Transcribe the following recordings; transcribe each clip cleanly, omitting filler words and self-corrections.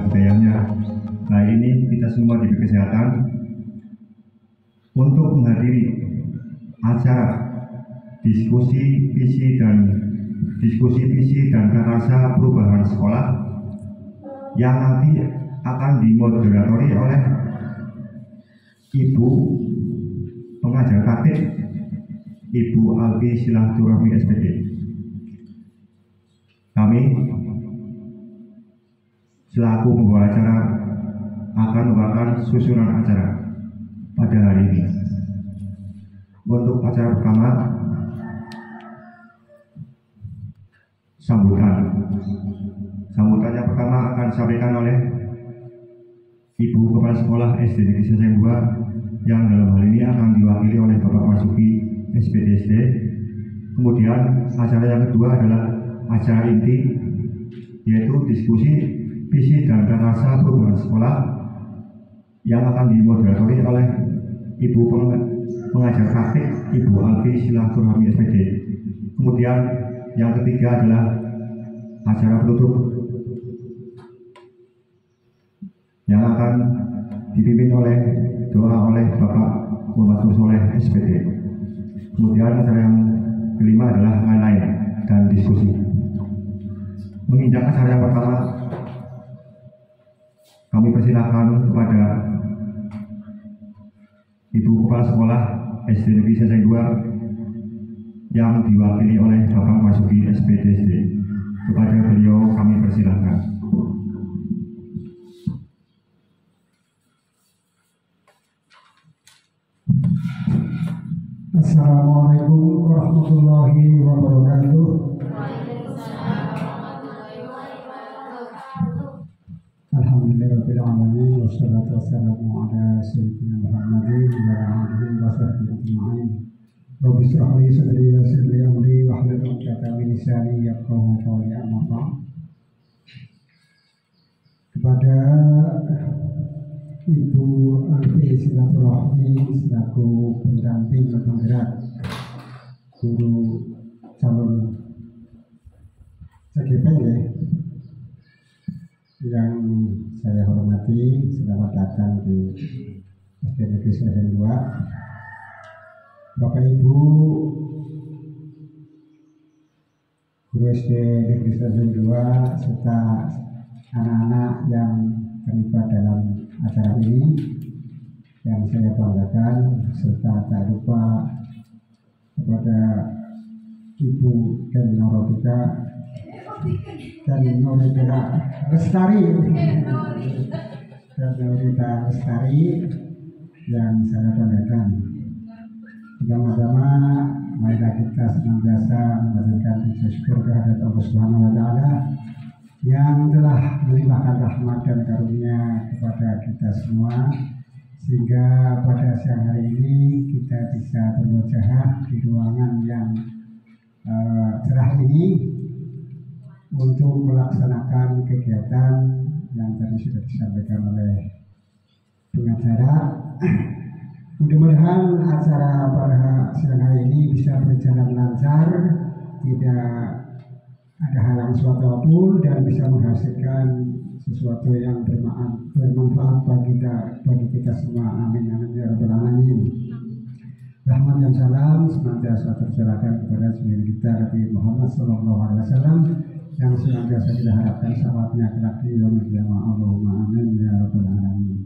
budayanya. Nah, ini kita semua diberi kesehatan untuk menghadiri acara diskusi visi dan prakarsa perubahan sekolah yang nanti akan dimoderatori oleh Ibu pengajar praktik Ibu Alfi Silaturahmi SPD. Kami selaku pembawa acara akan membawakan susunan acara pada hari ini. Untuk acara pertama, sambutan yang pertama akan disampaikan oleh Ibu Kepala Sekolah SD Negeri Seseng 2 yang dalam hal ini akan diwakili oleh Bapak Marzuki SPDSD. Kemudian acara yang kedua adalah acara inti, yaitu diskusi visi dan prakarsa perubahan sekolah yang akan dimoderatori oleh Ibu pengajar praktik Ibu Alfi Silaturahmi SPD. Kemudian yang ketiga adalah acara penutup yang akan dipimpin oleh doa oleh Bapak Muhammad Soleh SPD. Kemudian acara yang kelima adalah lain-lain dan diskusi. Menginjak acara yang pertama, kami persilakan kepada Ibu Kepala Sekolah SD Negeri Seseng 2 yang diwakili oleh Bapak Marzuki SPDSD. Kepada beliau kami persilakan. Assalamualaikum warahmatullahi wabarakatuh. Alhamdulillahirabbil alamin wassalatu wassalamu ala sayyidina Muhammadin wa alihi wa sahbihi ajma'in. Rabbi shrah li sadri wa yassir li amri wahlul 'uqdatam min lisani yafqahu qawli. Amma ba'd. Kepada Ibu Alfi Silaturahmi selaku pendamping penggerak guru calon CGP yang saya hormati, selamat datang di SD Negeri Seseng 2. Bapak Ibu guru SD Negeri Seseng 2 serta anak-anak yang terlibat dalam acara ini yang saya banggakan, serta tak lupa kepada Ibu Ken Norobika Lestari yang saya banggakan. Pertama-tama marilah kita senantiasa memberikan puji syukur kehadirat Allah Subhanahu wa taala yang telah melimpahkan rahmat dan karunia kepada kita semua, sehingga pada siang hari ini kita bisa bermujaah di ruangan yang cerah ini untuk melaksanakan kegiatan yang tadi sudah disampaikan oleh pengacara. Mudah-mudahan acara pada siang hari ini bisa berjalan lancar, tidak ada halang suatu apapun, dan bisa menghasilkan sesuatu yang bermanfaat bagi kita semua. Amin amin ya rabbal alamin. Rahmat dan salam senantiasa tercurahkan kepada junjungan kita Nabi Muhammad SAW yang senantiasa kita harapkan sahabatnya kelak di yaumil qiyamah. Allahumma amin ya rabbal alamin.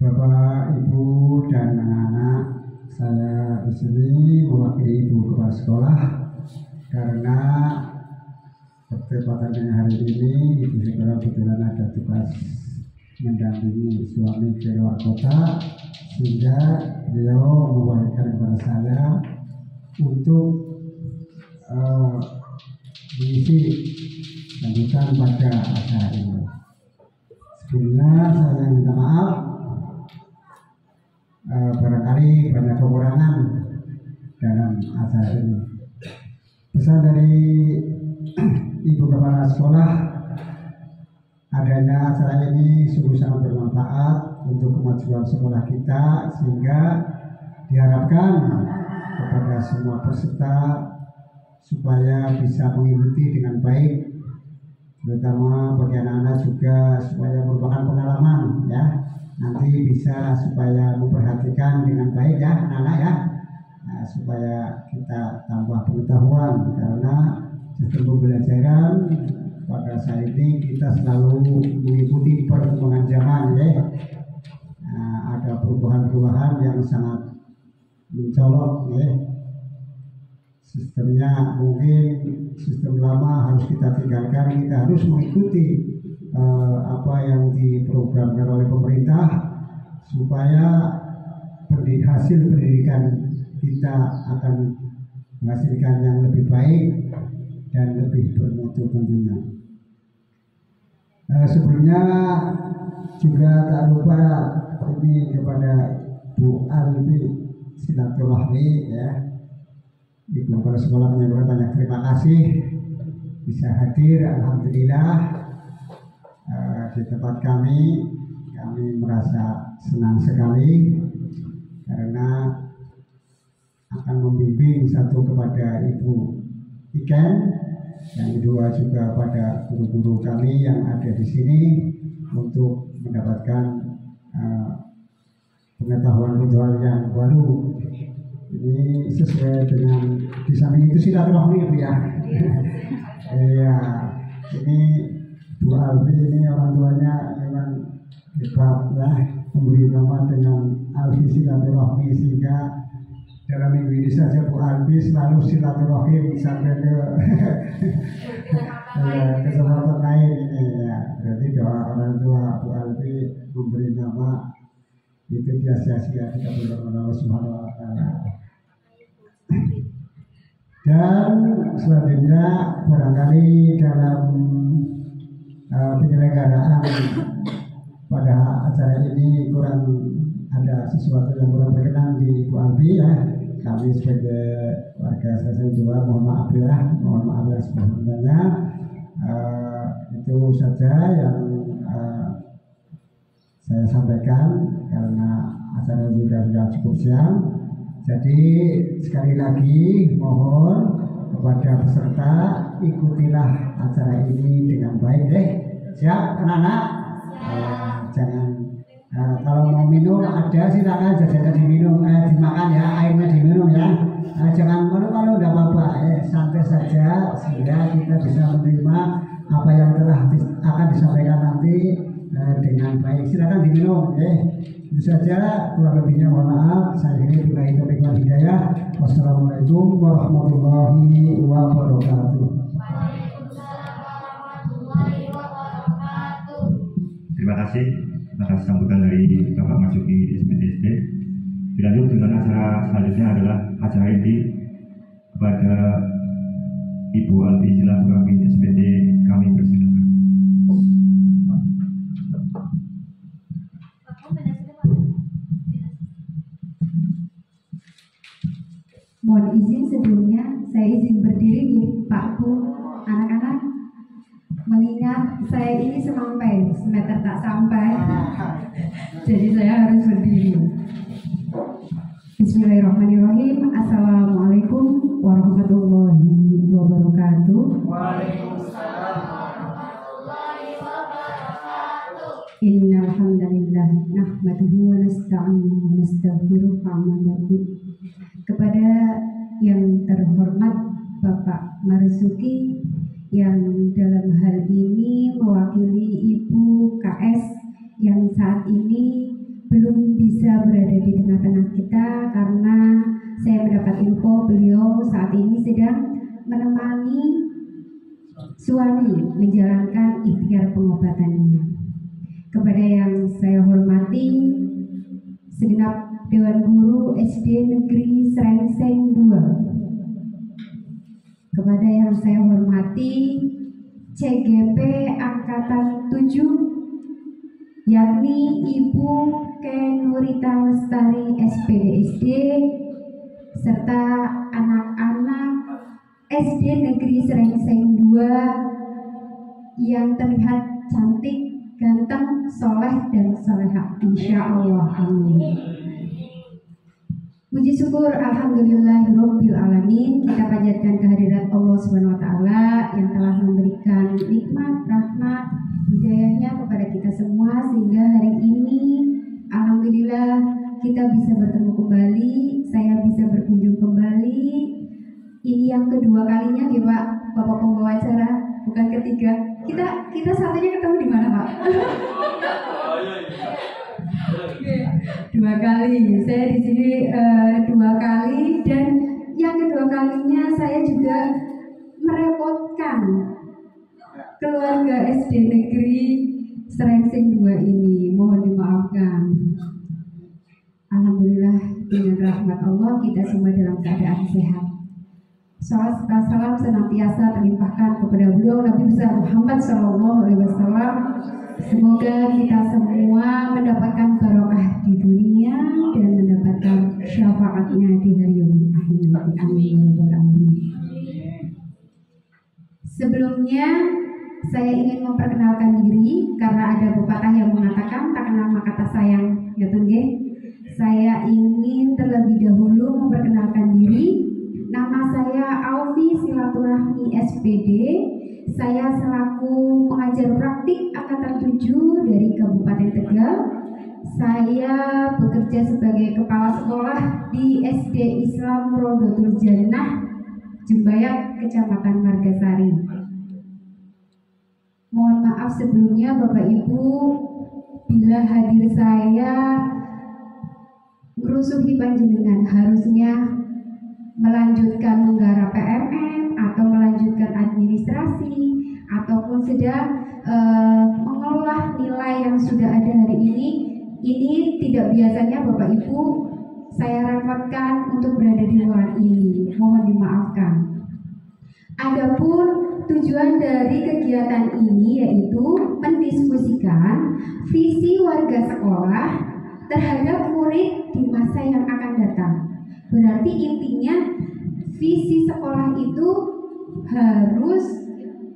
Bapak, Ibu, dan anak-anak, saya di sini mewakili Ibu Kepala Sekolah karena kesempatan yang hari ini Ibu Sekolah kebetulan ada tugas mendampingi suami ke luar kota, sehingga beliau mewakilkan kepada saya untuk mengisi sambutan pada acara ini. Sebelumnya saya minta maaf, barangkali banyak kekurangan dalam acara ini. Pesan dari Ibu Kepala Sekolah, adanya acara ini sungguh sangat bermanfaat untuk kemajuan sekolah kita, sehingga diharapkan kepada semua peserta supaya bisa mengikuti dengan baik terutama bagi anak-anak juga supaya merupakan pengalaman ya, nanti bisa supaya memperhatikan dengan baik ya anak-anak ya. Nah, supaya kita tambah pengetahuan, karena sistem pembelajaran pada saat ini kita selalu mengikuti perkembangan zaman ya. Nah, ada perubahan-perubahan yang sangat mencolok ya. Sistemnya mungkin sistem lama harus kita tinggalkan, kita harus mengikuti apa yang diprogramkan oleh pemerintah supaya hasil pendidikan kita akan menghasilkan yang lebih baik dan lebih bermutu tentunya. Sebelumnya juga tak lupa ini kepada Bu Albi silaturahmi ya. Ibu kepala sekolah menyampaikan banyak terima kasih bisa hadir, alhamdulillah di tempat kami merasa senang sekali karena akan membimbing satu kepada Ibu Iken, yang kedua juga pada guru-guru kami yang ada di sini untuk mendapatkan pengetahuan-pengetahuan yang baru. Ini sesuai dengan di samping itu silaturahmi ya Bu ya. Iya, ini Bu Albi ini orang tuanya memang hebat ya, memberi nama dengan Albi silaturahmi, sehingga dalam minggu ini saja Bu Albi selalu silaturahim sampai ke kesempatan lain ini ya. Berarti doa orang tua Bu Albi memberi nama itu dia sia-sia, tidak boleh Allah Subhanahu wa Ta'ala. Dan selanjutnya barangkali dalam penyelenggaraan pada acara ini kurang ada sesuatu yang kurang berkenan di Bu Albi ya. Kami sebagai warga Selesai Dua mohon maaf ya, mohon maaf ya sebenarnya. Itu saja yang saya sampaikan karena acara juga sudah cukup siang. Jadi sekali lagi mohon kepada peserta ikutilah acara ini dengan baik deh. Siap anak-anak? Jangan kalau mau minum ada silakan jajan diminum, dimakan ya, airnya diminum ya. Jangan malu-malu, tidak apa-apa, santai saja sehingga kita bisa menerima apa yang telah akan disampaikan nanti dengan baik. Silakan diminum, itu saja, kurang lebihnya mohon maaf. Saya ini billahi taufiq wal hidayah. Wassalamualaikum warahmatullahi wabarakatuh. Terima kasih atas sambutan dari Bapak Marzuki SPTSD. Dilanjut dengan acara selanjutnya adalah acara inti kepada Ibu Albi silaturahmi SPD, kami persilakan. Mohon izin sebelumnya saya izin berdiri nih Pak Bu, anak-anak, mengingat saya ini semampai, semeter tak sampai, jadi saya harus berdiri. Bismillahirrahmanirrahim. Assalamualaikum warahmatullahi wabarakatuh. Waalaikumsalam warahmatullahi wabarakatuh. Innal hamdalillah nahmaduhu wa nasta'inuhu wa nastaghfiruh kepada yang terhormat Bapak Marzuki yang dalam hal ini mewakili Ibu KS yang saat ini belum bisa berada di tengah-tengah kita karena saya mendapat info beliau saat ini sedang menemani suami menjalankan ikhtiar pengobatannya. Kepada yang saya hormati segenap Dewan Guru SD Negeri Srengseng 2, kepada yang saya hormati CGP Angkatan 7 yakni Ibu Kenurita Lestari SPDSD serta anak-anak SD Negeri Srengseng 2 yang terlihat cantik, ganteng, soleh dan solehah, insya Allah, amin. Puji syukur alhamdulillahirabbil alamin, kita panjatkan kehadirat Allah Subhanahu wa taala yang telah memberikan nikmat, rahmat, hidayahnya kepada kita semua sehingga hari ini alhamdulillah kita bisa bertemu kembali, saya bisa berkunjung kembali. Ini yang kedua kalinya ya Pak, Bapak pembawa acara, bukan ketiga. Kita satunya ketemu di mana Pak? Dua kali. Saya di sini 2 kali, dan yang kedua kalinya saya juga merepotkan keluarga SD Negeri Serengseng 2 ini. Mohon dimaafkan. Alhamdulillah dengan rahmat Allah kita semua dalam keadaan sehat. Salam senantiasa terlimpahkan kepada beliau Nabi besar Muhammad SAW. Semoga kita semua mendapatkan barokah di dunia dan mendapatkan syafaatnya di hari yaumil akhir. Amin. Sebelumnya saya ingin memperkenalkan diri karena ada pepatah yang mengatakan tak kenal maka tak sayang, ya nggih. Saya ingin terlebih dahulu memperkenalkan diri. Nama saya Aufi Silaturahmi SPD. Saya selaku pengajar praktik angkatan 7 dari Kabupaten Tegal. Saya bekerja sebagai kepala sekolah di SD Islam Rodotul Jannah, Jembayat, Kecamatan Margasari. Mohon maaf sebelumnya Bapak Ibu bila hadir saya merusuhi panjenengan, harusnya melanjutkan menggarap PMM atau melanjutkan administrasi ataupun sedang mengolah nilai yang sudah ada hari ini. Ini tidak biasanya Bapak Ibu saya repotkan untuk berada di ruangan ini, mohon dimaafkan. Adapun tujuan dari kegiatan ini yaitu mendiskusikan visi warga sekolah terhadap murid di masa yang akan datang. Berarti intinya visi sekolah itu harus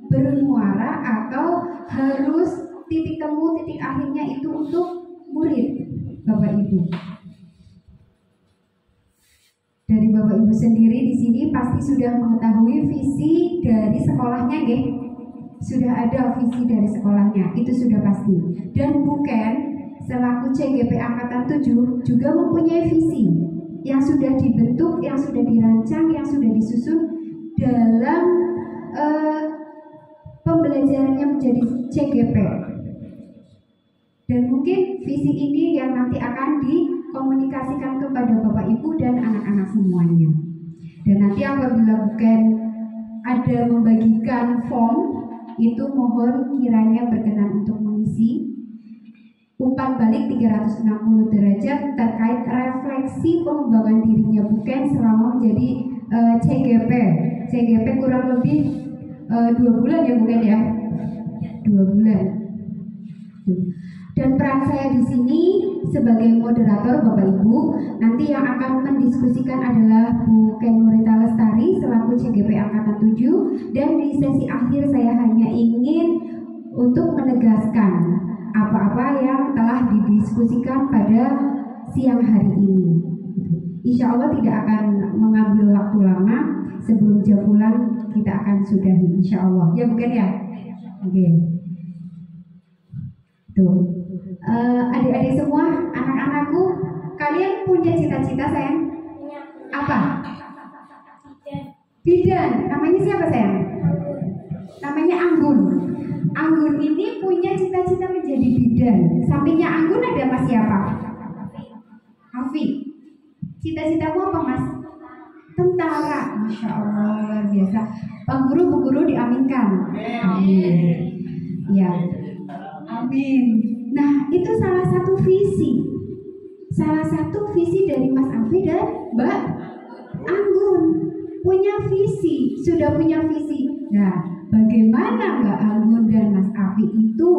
bermuara atau harus titik temu, titik akhirnya itu untuk murid, Bapak Ibu. Dari Bapak Ibu sendiri di sini pasti sudah mengetahui visi dari sekolahnya, nggih? Sudah ada visi dari sekolahnya, itu sudah pasti. Dan bukan selaku CGP Angkatan 7 juga mempunyai visi yang sudah dibentuk, yang sudah dirancang, yang sudah disusun dalam pembelajarannya menjadi CGP. Dan mungkin visi ini yang nanti akan dikomunikasikan kepada Bapak Ibu dan anak-anak semuanya. Dan nanti apabila bukan ada membagikan form, itu mohon kiranya berkenan untuk mengisi umpan balik 360 derajat terkait refleksi pengembangan dirinya bukan selama menjadi CGP. CGP kurang lebih 2 bulan ya bukan ya? 2 bulan. Dan peran saya di sini sebagai moderator Bapak Ibu, nanti yang akan mendiskusikan adalah Bu Ken Nurita Lestari selaku CGP Angkatan 7, dan di sesi akhir saya hanya ingin untuk menegaskan apa-apa yang telah didiskusikan pada siang hari ini. Insya Allah tidak akan mengambil waktu lama. Sebelum jam pulang kita akan sudahi, insya Allah. Ya bukan ya? Oke. Tuh, adik-adik semua, anak-anakku, kalian punya cita-cita sayang? Apa? Bidan. Namanya siapa sayang? Namanya Anggun. Anggun ini punya cita-cita menjadi bidan. Sampingnya Anggun ada Mas siapa? Hafi. Cita-citamu apa Mas? Tentara. Masya Allah, luar biasa. Pak guru, bu guru diaminkan. Amin. Ya. Amin. Nah, itu salah satu visi. Salah satu visi dari Mas Afi dan Mbak Anggun. Punya visi, sudah punya visi. Nah, bagaimana Mbak Anggun dan Mas Afi itu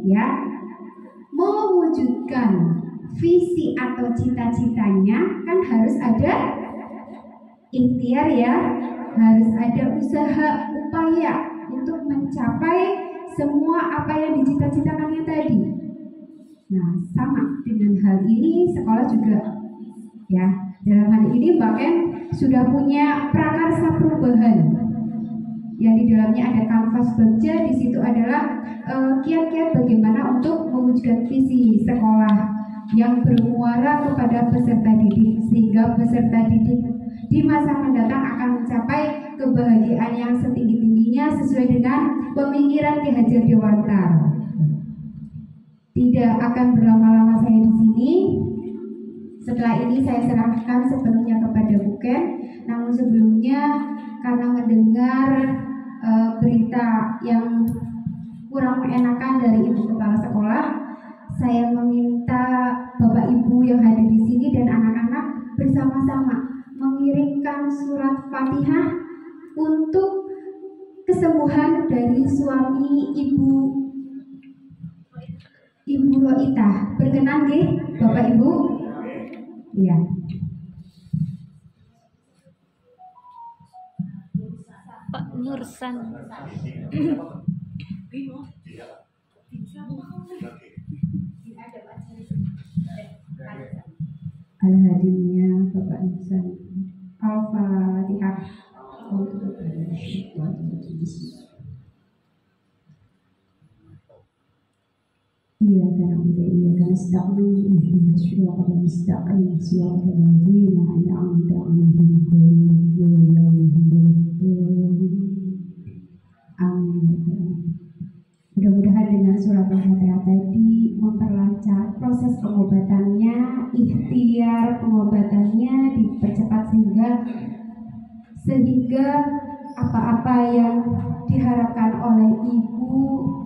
ya mewujudkan visi atau cita-citanya, kan harus ada ikhtiar ya, harus ada usaha upaya untuk mencapai semua apa yang dicita-citakannya tadi. Nah, sama dengan hal ini sekolah juga ya. Dalam hal ini bahkan sudah punya prakarsa perubahan. yang di dalamnya ada kanvas baja. Di situ adalah kiat-kiat bagaimana untuk mewujudkan visi sekolah yang bermuara kepada peserta didik, sehingga peserta didik di masa mendatang akan mencapai kebahagiaan yang setinggi-tingginya sesuai dengan pemikiran Ki Hajar Dewantara. Tidak akan berlama-lama saya di sini. Setelah ini saya serahkan sepenuhnya kepada Bu Ken. Namun sebelumnya, karena mendengar berita yang kurang mengenakan dari Ibu Kepala Sekolah, saya meminta Bapak Ibu yang hadir di sini dan anak-anak bersama-sama mengirimkan surat Fatihah untuk kesembuhan dari suami Ibu Roita. Berkenan nggih, Bapak Ibu? Iya. Pak Nursan. Al-Hadiyah Bapak Nursan. Al-Fatihah. Iya karena iya karena sedang ini sudah pada mustaqim sudah ladina an'amta 'alaihim ghairil Amin. Mudah-mudahan dengan surat Al-Fatihah tadi memperlancar proses pengobatannya, ikhtiar pengobatannya dipercepat sehingga apa-apa yang diharapkan oleh ibu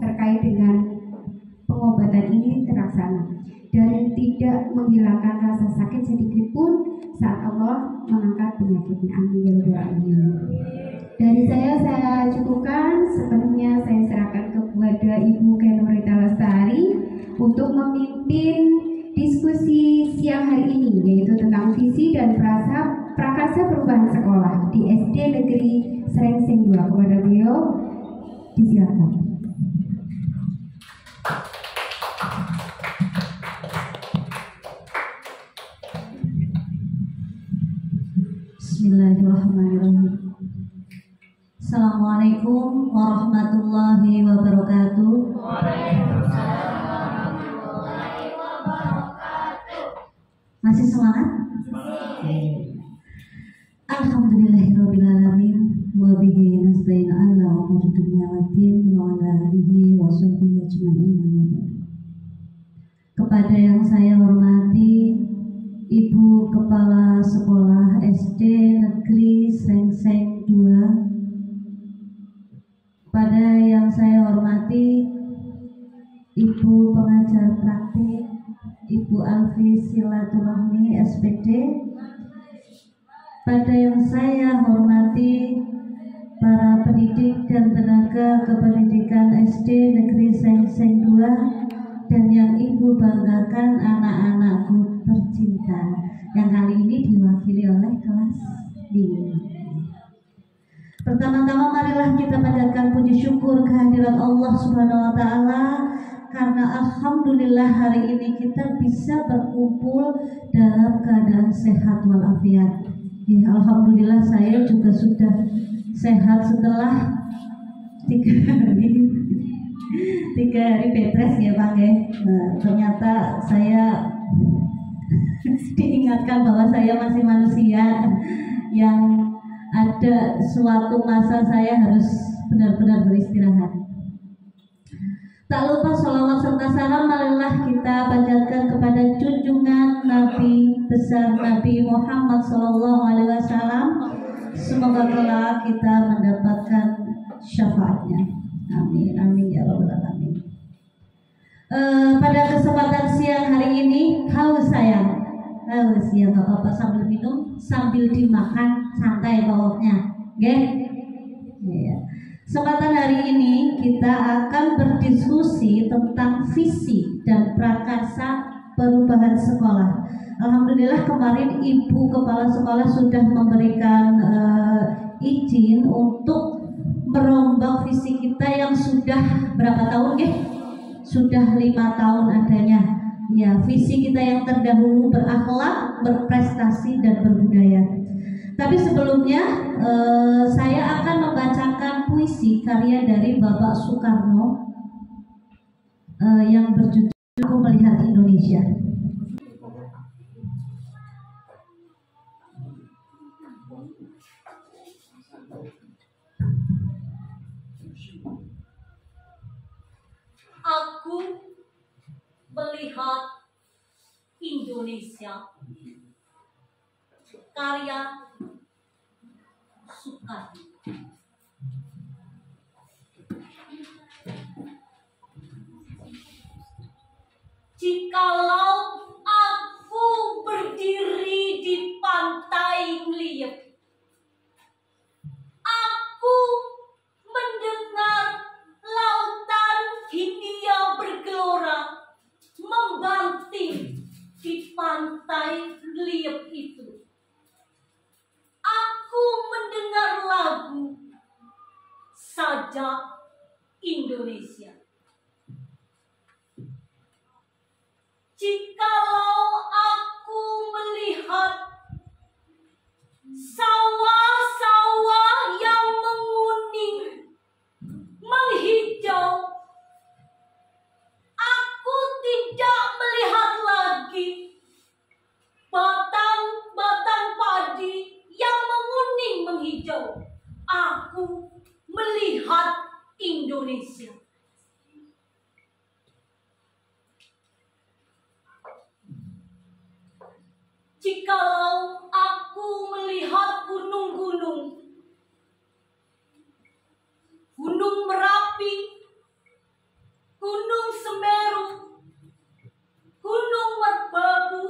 terkait dengan pengobatan ini terlaksana dan tidak menghilangkan rasa sakit sedikit pun saat Allah mengangkat penyakitnya. Amin ya rabbal alamin. Dari saya cukupkan, sepenuhnya saya serahkan kepada Ibu Ken Nurita Lestari untuk memimpin diskusi siang hari ini, yaitu tentang visi dan prakarsa perubahan sekolah di SD Negeri Srengseng 2. Kepada beliau disilakan. Bismillahirrahmanirrahim. Assalamualaikum warahmatullahi wabarakatuh. Waalaikumsalam warahmatullahi wabarakatuh. Masih semangat? Alhamdulillahirabbil alamin wa bihi nasta'in ala umuri dunya waddin wa ala alihi wa sahbihi ajma'in. Kepada yang saya hormati Ibu Kepala Sekolah SD Negeri Srengseng 2, pada yang saya hormati Ibu Pengajar Praktik Ibu Alfi Silaturahmi SPD, pada yang saya hormati para pendidik dan tenaga kependidikan SD Negeri Srengseng 2, dan yang ibu banggakan anak-anakku tercinta yang kali ini diwakili oleh kelas 5. Pertama-tama marilah kita panjatkan puji syukur kehadiran Allah Subhanahu wa taala karena alhamdulillah hari ini kita bisa berkumpul dalam keadaan sehat walafiat. Ya, alhamdulillah saya juga sudah sehat setelah 3 hari betres ya Bang ya. Ternyata saya diingatkan bahwa saya masih manusia yang ada suatu masa saya harus benar-benar beristirahat. Tak lupa sholawat serta salam marilah kita panjatkan kepada junjungan Nabi besar Nabi Muhammad SAW. Semoga kelak kita mendapatkan syafaatnya. Amin, amin ya rabbal alamin. Pada kesempatan siang hari ini haus saya, haus ya nggak apa-apa, sambil minum sambil dimakan santai bawahnya, okay? Ya. Kesempatan hari ini kita akan berdiskusi tentang visi dan prakarsa perubahan sekolah. Alhamdulillah kemarin Ibu Kepala Sekolah sudah memberikan izin untuk merombak visi kita yang sudah berapa tahun ya? Sudah 5 tahun adanya. Ya, visi kita yang terdahulu berakhlak, berprestasi dan berbudaya. Tapi sebelumnya saya akan membacakan puisi karya dari Bapak Soekarno yang berjudul Aku Melihat Indonesia. Aku melihat Indonesia, karya Soekarno. Jikalau aku berdiri di pantai Ngeliep, aku mendengar lautan Hindia bergelora membanting di pantai Ngeliep itu. Aku mendengar lagu Sajak Indonesia. Jikalau aku melihat sawah-sawah yang menguning, menghijau, aku tidak melihat lagi batang-batang padi yang menguning menghijau. Aku melihat Indonesia. Jikalau aku melihat gunung-gunung, Gunung Merapi, Gunung Semeru, Gunung Merbabu,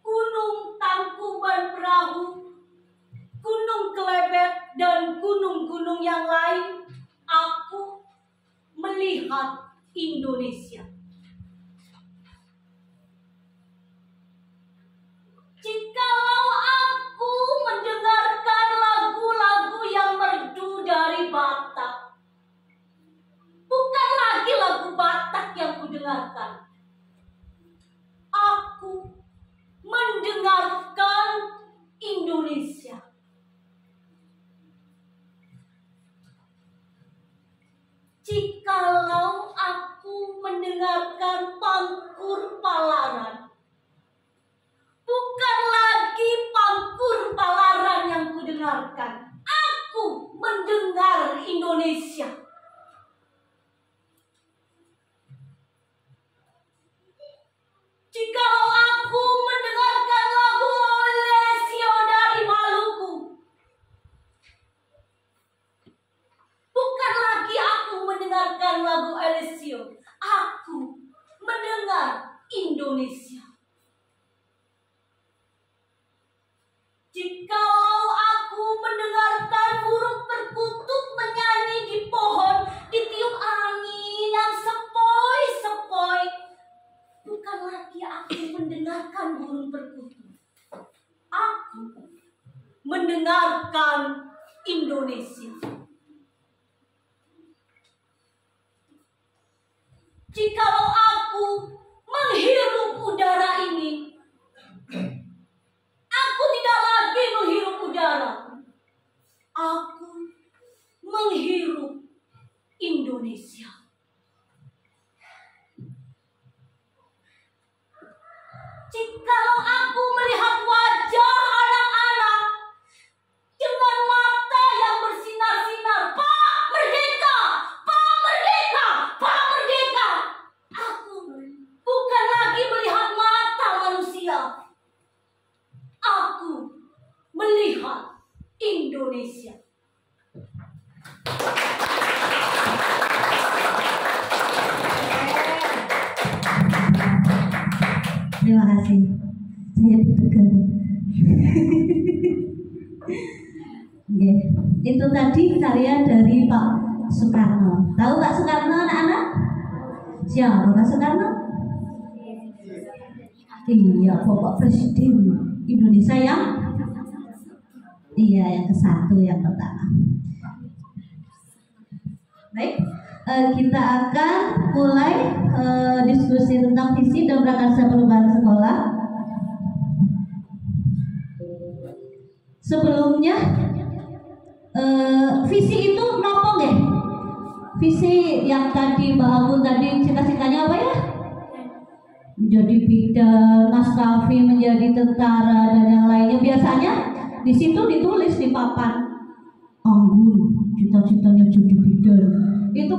Gunung Tangkuban Perahu, Gunung Kelebet, dan gunung-gunung yang lain, aku melihat Indonesia. Jikalau aku mendengarkan lagu-lagu yang merdu dari Batak, bukan lagi lagu Batak yang kudengarkan. Aku mendengarkan Indonesia. Jikalau aku mendengarkan pangkur Palaran, bukan lagi pangkur Palaran yang kudengarkan. Aku mendengar Indonesia. Jikalau aku mendengarkan lagu Olesio dari Maluku, bukan lagi aku mendengarkan lagu Olesio. Aku mendengar Indonesia. Jikalau aku mendengarkan burung perkutut menyanyi di pohon, ditiup angin yang sepoi-sepoi, bukan lagi aku mendengarkan burung perkutut. Aku mendengarkan Indonesia. Jikalau aku menghirup udara ini, aku tidak lagi menghirup udara. Aku menghirup Indonesia. Jikalau aku melihat wajah anak-anak dengan mata yang bersinar-sinar, Pak Merdeka! Pak Merdeka! Pak Merdeka! Aku bukan lagi melihat mata manusia. Aku melihat Indonesia. Terima kasih. Saya deg-degan. Okay. Itu tadi karya dari Pak Soekarno. Tahu Pak Soekarno anak-anak? Siapa Pak Soekarno? Iya, Bapak Presiden Indonesia yang ke-1 yang pertama. Baik, kita akan mulai diskusi tentang visi dan prakarsa perubahan sekolah. Sebelumnya visi itu nopo nggih? Visi yang tadi Mbak Agun tadi cita-citanya apa ya? Menjadi bidan, maskapai, menjadi tentara dan yang lainnya. Biasanya di situ ditulis di papan, Anggun cita-citanya jadi bidan. Itu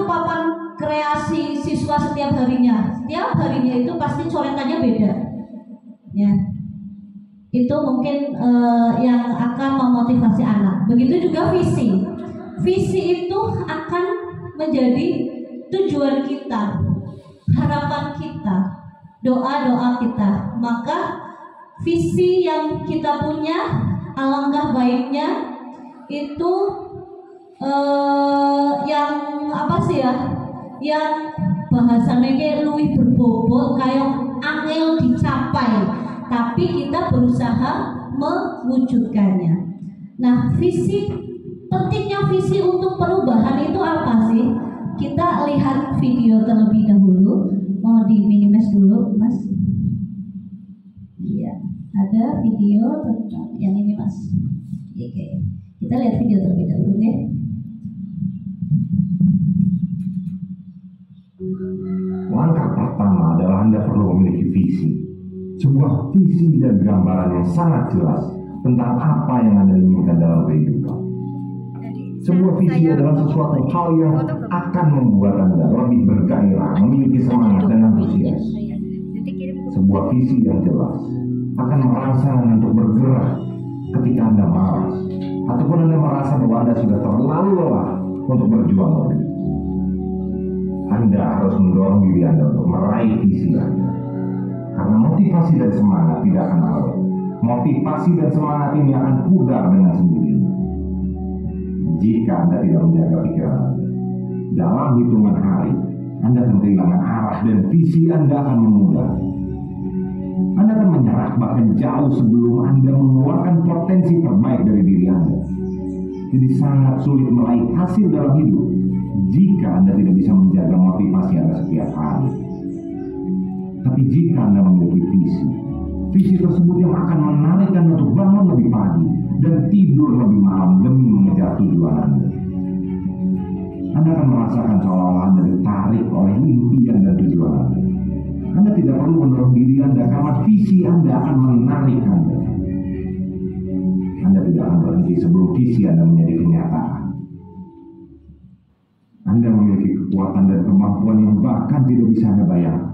papan kreasi siswa setiap harinya. Setiap harinya itu pasti coretannya beda. Ya. Itu mungkin yang akan memotivasi anak. Begitu juga visi. Visi itu akan menjadi tujuan kita, harapan kita, doa-doa kita. Maka visi yang kita punya, alangkah baiknya itu yang apa sih ya? Yang bahasanya kayak luwih berbobot, kayak angel dicapai, tapi kita berusaha mewujudkannya. Nah, pentingnya visi untuk perubahan itu apa sih? Kita lihat video terlebih dahulu. Mau di minimize dulu, Mas? Iya, ada video tentang yang ini, Mas. Oke, kita lihat video terlebih dahulu, ya. Langkah pertama adalah Anda perlu memiliki visi. Sebuah visi dan gambaran yang sangat jelas tentang apa yang Anda inginkan dalam kehidupan. Sebuah visi adalah sesuatu hal yang akan membuat Anda lebih bergairah, memiliki semangat dan antusias. Sebuah visi yang jelas akan merangsang Anda untuk bergerak ketika Anda malas, ataupun Anda merasa bahwa Anda sudah terlalu lelah untuk berjuang lebih. Anda harus mendorong diri Anda untuk meraih visi Anda. Karena motivasi dan semangat tidak akan awet. Motivasi dan semangat ini akan pudar dengan sendirinya jika Anda tidak menjaga pikiran Anda. Dalam hitungan hari, Anda akan kehilangan arah dan visi Anda akan memudar. Anda akan menyerah bahkan jauh sebelum Anda mengeluarkan potensi terbaik dari diri Anda. Jadi sangat sulit meraih hasil dalam hidup jika Anda tidak bisa menjaga motivasi Anda setiap hari. Tapi jika Anda memiliki visi tersebut yang akan menarik Anda untuk bangun lebih pagi dan tidur lebih malam demi mengejar tujuan Anda. Anda akan merasakan seolah-olah Anda ditarik oleh impian dan tujuan Anda. Anda tidak perlu mendorong diri Anda karena visi Anda akan menarik Anda. Anda tidak akan berhenti sebelum visi Anda menjadi kenyataan. Anda memiliki kekuatan dan kemampuan yang bahkan tidak bisa Anda bayangkan.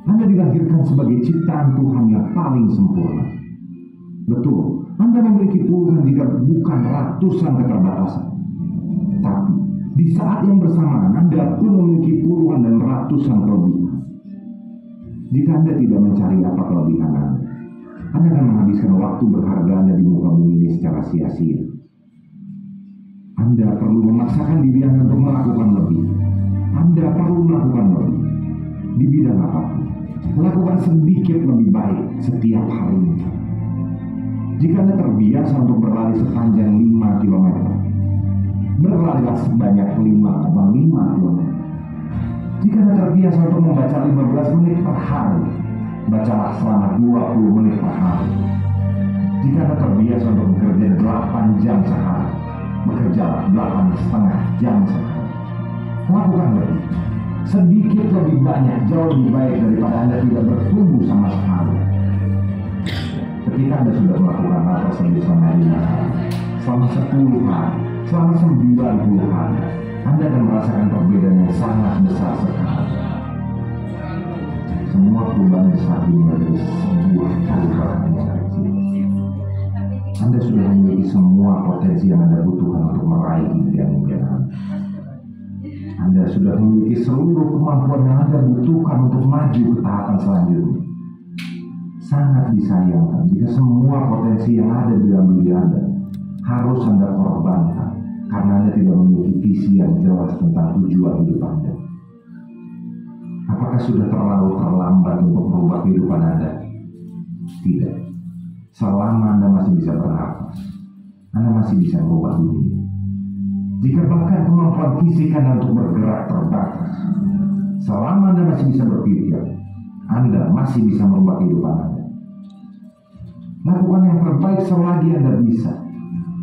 Anda dilahirkan sebagai ciptaan Tuhan yang paling sempurna. Betul, Anda memiliki puluhan jika bukan ratusan keterbatasan. Tapi di saat yang bersamaan Anda pun memiliki puluhan dan ratusan kelebihan. Jika Anda tidak mencari apa kelebihan Anda akan menghabiskan waktu berharga Anda di muka bumi ini secara sia-sia. Anda perlu memaksakan diri Anda untuk melakukan lebih. Anda perlu melakukan lebih di bidang apapun. Lakukan sedikit lebih baik setiap harinya. Jika Anda terbiasa untuk berlari sepanjang 5 km, berlarilah sebanyak 5,5 km. Jika Anda terbiasa untuk membaca 15 menit per hari, bacalah selama 20 menit per hari. Jika Anda terbiasa untuk bekerja 8 jam sehari, bekerjalah 8,5 jam sehari. Lakukan lebih. Sedikit lebih banyak, jauh lebih baik daripada Anda tidak bertumbuh sama sekali. Ketika Anda sudah melakukan hal tersebut selama 5 hari, selama 10 hari, selama 90 hari, Anda akan merasakan perbedaan yang sangat besar sekali. Semua perubahan besar ini menjadi sebuah perubahan yang kecil. Anda sudah memiliki semua potensi yang Anda butuhkan untuk meraih impian-impian Anda. Anda sudah memiliki seluruh kemampuan yang Anda butuhkan untuk maju ke tahapan selanjutnya. Sangat disayangkan jika semua potensi yang ada di dalam diri Anda harus Anda korbankan karena Anda tidak memiliki visi yang jelas tentang tujuan hidup Anda. Apakah sudah terlalu terlambat untuk merubah kehidupan Anda? Tidak. Selama Anda masih bisa bernafas, Anda masih bisa merubah dunia. Jika bahkan kemampuan fisik Anda untuk bergerak terbatas, selama Anda masih bisa berpikir, Anda masih bisa merubah kehidupan Anda. Lakukan yang terbaik selagi Anda bisa.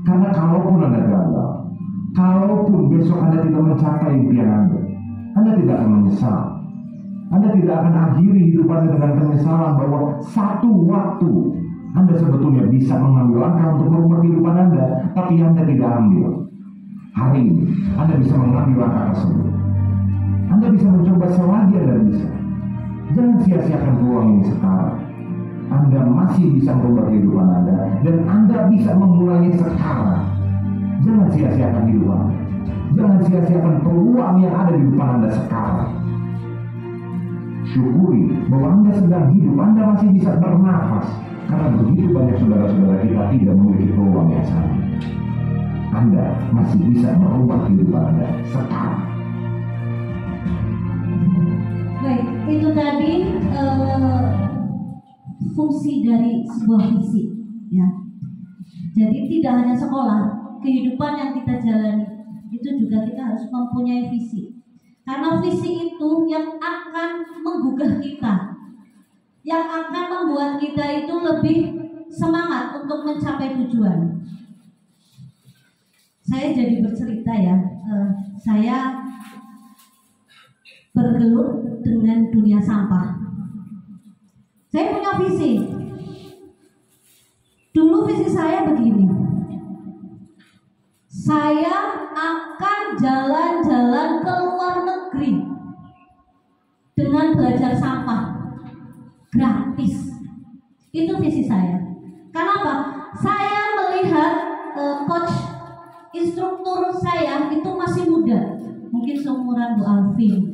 Karena kalaupun Anda gagal, kalaupun besok Anda tidak mencapai impian Anda tidak akan menyesal. Anda tidak akan akhiri hidup Anda dengan penyesalan bahwa satu waktu Anda sebetulnya bisa mengambil langkah untuk merubah kehidupan Anda, tapi Anda tidak ambil. Hari ini Anda bisa mengambil langkah tersebut. Anda bisa mencoba selagi Anda bisa. Jangan sia-siakan peluang ini sekarang. Anda masih bisa merubah kehidupan Anda, dan Anda bisa memulainya sekarang. Jangan sia-siakan hidup Anda. Jangan sia-siakan peluang yang ada di depan Anda sekarang. Syukuri bahwa Anda sedang hidup, Anda masih bisa bernafas, karena begitu banyak saudara-saudara kita tidak memiliki peluang yang sama. Anda masih bisa merubah kehidupan Anda sekarang. Baik, itu tadi fungsi dari sebuah visi, ya. Jadi tidak hanya sekolah, kehidupan yang kita jalani itu juga kita harus mempunyai visi. Karena visi itu yang akan menggugah kita, yang akan membuat kita itu lebih semangat untuk mencapai tujuan. Saya jadi bercerita ya, saya bergelut dengan dunia sampah. Saya punya visi. Dulu visi saya begini. Saya akan jalan-jalan ke luar negeri dengan belajar sampah gratis. Itu visi saya. Kenapa? Saya melihat coach instruktur saya itu masih muda, mungkin seumuran Bu Alfi,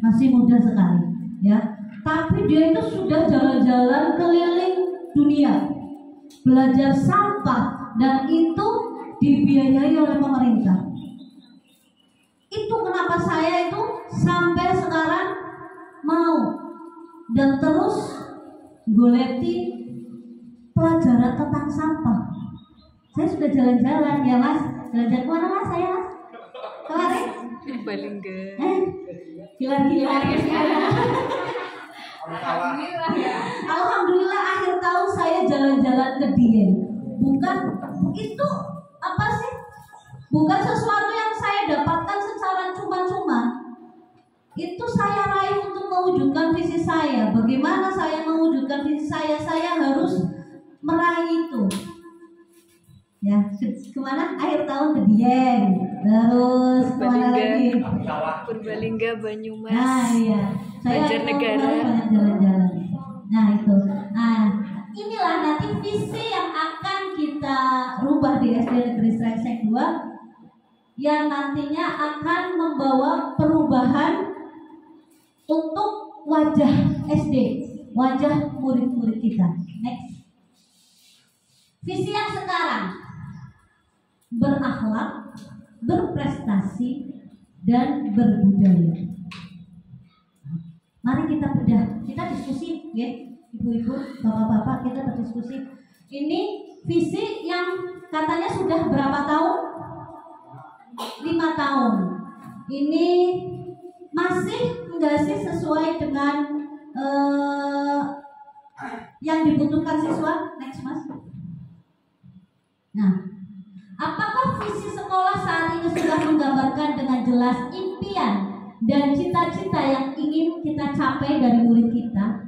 masih muda sekali, ya. Tapi dia itu sudah jalan-jalan keliling dunia, belajar sampah, dan itu dibiayai oleh pemerintah. Itu kenapa saya itu sampai sekarang mau dan terus goleti pelajaran tentang sampah. Saya sudah jalan-jalan ya Mas. Jalan-jalan kemana Mas saya Mas? Kemarin? Balingga. Gila-gila. Alhamdulillah akhir tahun saya jalan-jalan ke Dieng. Bukan itu apa sih? Bukan sesuatu yang saya dapatkan secara cuma-cuma. Itu saya raih untuk mewujudkan visi saya. Bagaimana saya mewujudkan visi saya? Saya harus meraih itu. Ya, kemana? Akhir tahun ke Dieng. Terus kemana lagi? Purbalingga, Banyumas. Nah iya, saya Banjarnegara. banyak jalan-jalan. Nah itu. Nah inilah nanti visi yang akan kita rubah di SD Negeri Srengseng 2, yang nantinya akan membawa perubahan untuk wajah SD, wajah murid-murid kita. Next. Visi yang sekarang: berakhlak, berprestasi, dan berbudaya. Mari kita bedah, kita diskusi, ya, ibu-ibu, bapak-bapak, kita berdiskusi. Ini visi yang katanya sudah berapa tahun? 5 tahun. Ini masih enggak sih sesuai dengan yang dibutuhkan siswa? Next Mas. Nah, apakah visi sekolah saat ini sudah menggambarkan dengan jelas impian dan cita-cita yang ingin kita capai dari murid kita?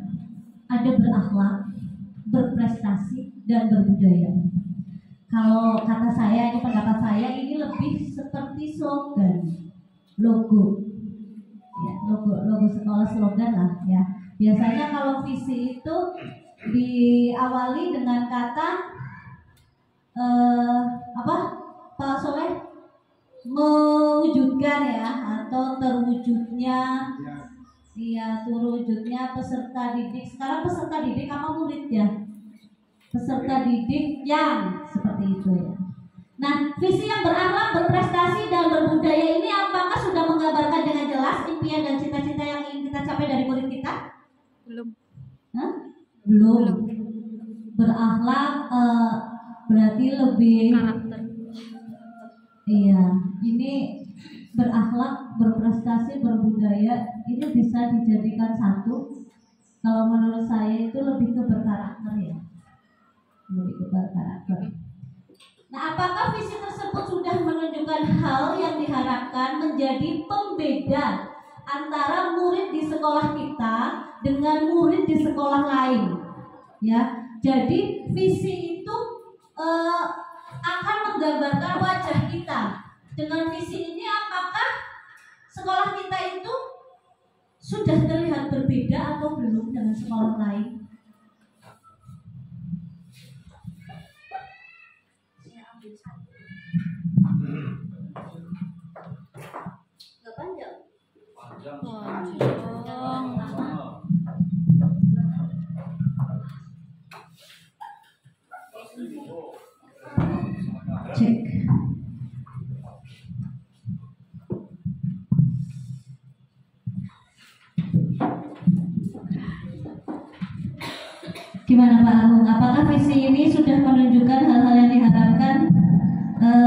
Ada berakhlak, berprestasi, dan berbudaya. Kalau kata saya, ini pendapat saya, ini lebih seperti slogan, logo. Ya, logo sekolah, slogan lah ya. Biasanya kalau visi itu diawali dengan kata apa Pak Soleh, mewujudkan ya, atau terwujudnya, iya, terwujudnya peserta didik. Sekarang peserta didik apa murid ya? Peserta didik yang seperti itu ya. Nah, visi yang berakhlak, berprestasi, dan berbudaya ini apakah sudah menggambarkan dengan jelas impian dan cita-cita yang ingin kita capai dari murid kita? Belum. Hah? Belum. Berakhlak berarti lebih Karakter. iya, ini berakhlak, berprestasi, berbudaya ini bisa dijadikan satu. Kalau menurut saya itu lebih ke berkarakter ya. murid berkarakter. Nah, apakah visi tersebut sudah menunjukkan hal yang diharapkan menjadi pembeda antara murid di sekolah kita dengan murid di sekolah lain? Ya, jadi visi itu akan menggambarkan wajah kita. Dengan visi ini apakah sekolah kita itu sudah terlihat berbeda atau belum dengan sekolah lain? Nggak panjang? Cek. Gimana Pak Agung? Apakah visi ini sudah menunjukkan hal-hal yang diharapkan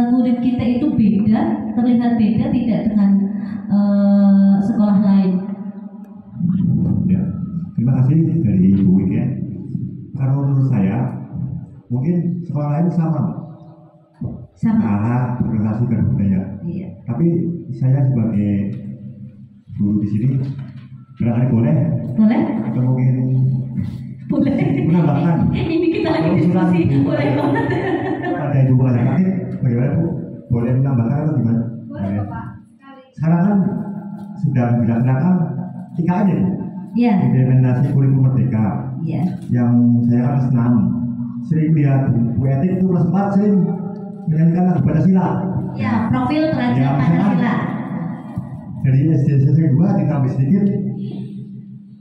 murid kita itu beda, terlihat beda tidak dengan sekolah lain? Ya, terima kasih dari Ibu Wik ya. Kalau menurut saya, mungkin sekolah lain sama, Sama. arah berorientasi dan budaya. Iya. Tapi saya sebagai guru di sini, barangkali boleh Boleh? atau mungkin Boleh. menambahkan Ini kita lagi diskusi. Boleh banget. pada Ibu Kepala bagaimana Bu? Boleh menambahkan atau gimana? Boleh Pak. Sekarang kan sedang dilaksanakan IKN ya, Iya. implementasi kurikulum merdeka. Iya. Yang saya kan senang sering lihat Bu Etik itu kelas 4 sering menyanyikan lagu Pancasila. Ya, profil pelajar Ya, Pancasila. Dari SD SMA 2 ditambah sedikit.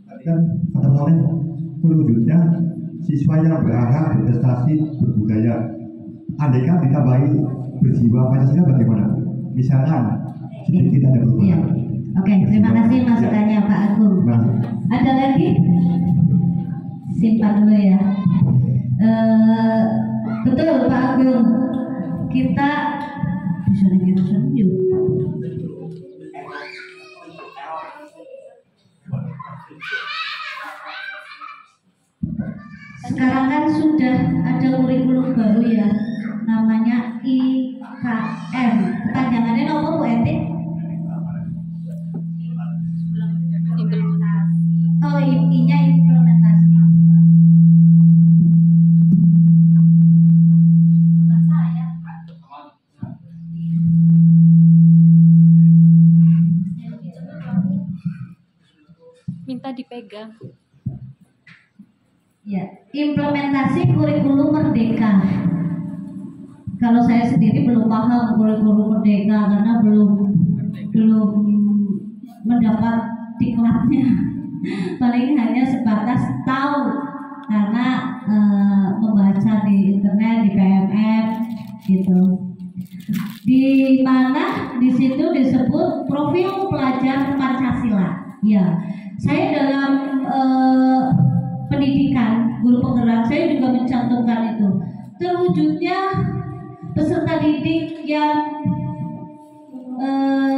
Tadi kan kata oleh terwujudnya siswa yang berhak berprestasi berbudaya. Andaikan ditambahi berjiwa Pancasila bagaimana? Misalkan sedikit ada Iya. perubahan. Oke, terima kasih masukannya Pak Agung. Terima kasih. Ada lagi? Simpan dulu ya. Betul Pak Agung. Kita bisa lagi senyum. Sekarang kan sudah ada kurikulum baru ya, namanya IKM. Kepanjangannya apa Bu Etik? Oh, intinya implementasi. Bukan saya. Minta dipegang. Ya, implementasi kurikulum merdeka. Kalau saya sendiri belum paham kurikulum merdeka karena belum mendapat diklatnya. Paling hanya sebatas tahu karena membaca di internet, di PMM gitu. Di mana di situ disebut profil pelajar Pancasila. Ya, saya dalam pendidikan guru penggerak saya juga mencantumkan itu. Terwujudnya peserta didik yang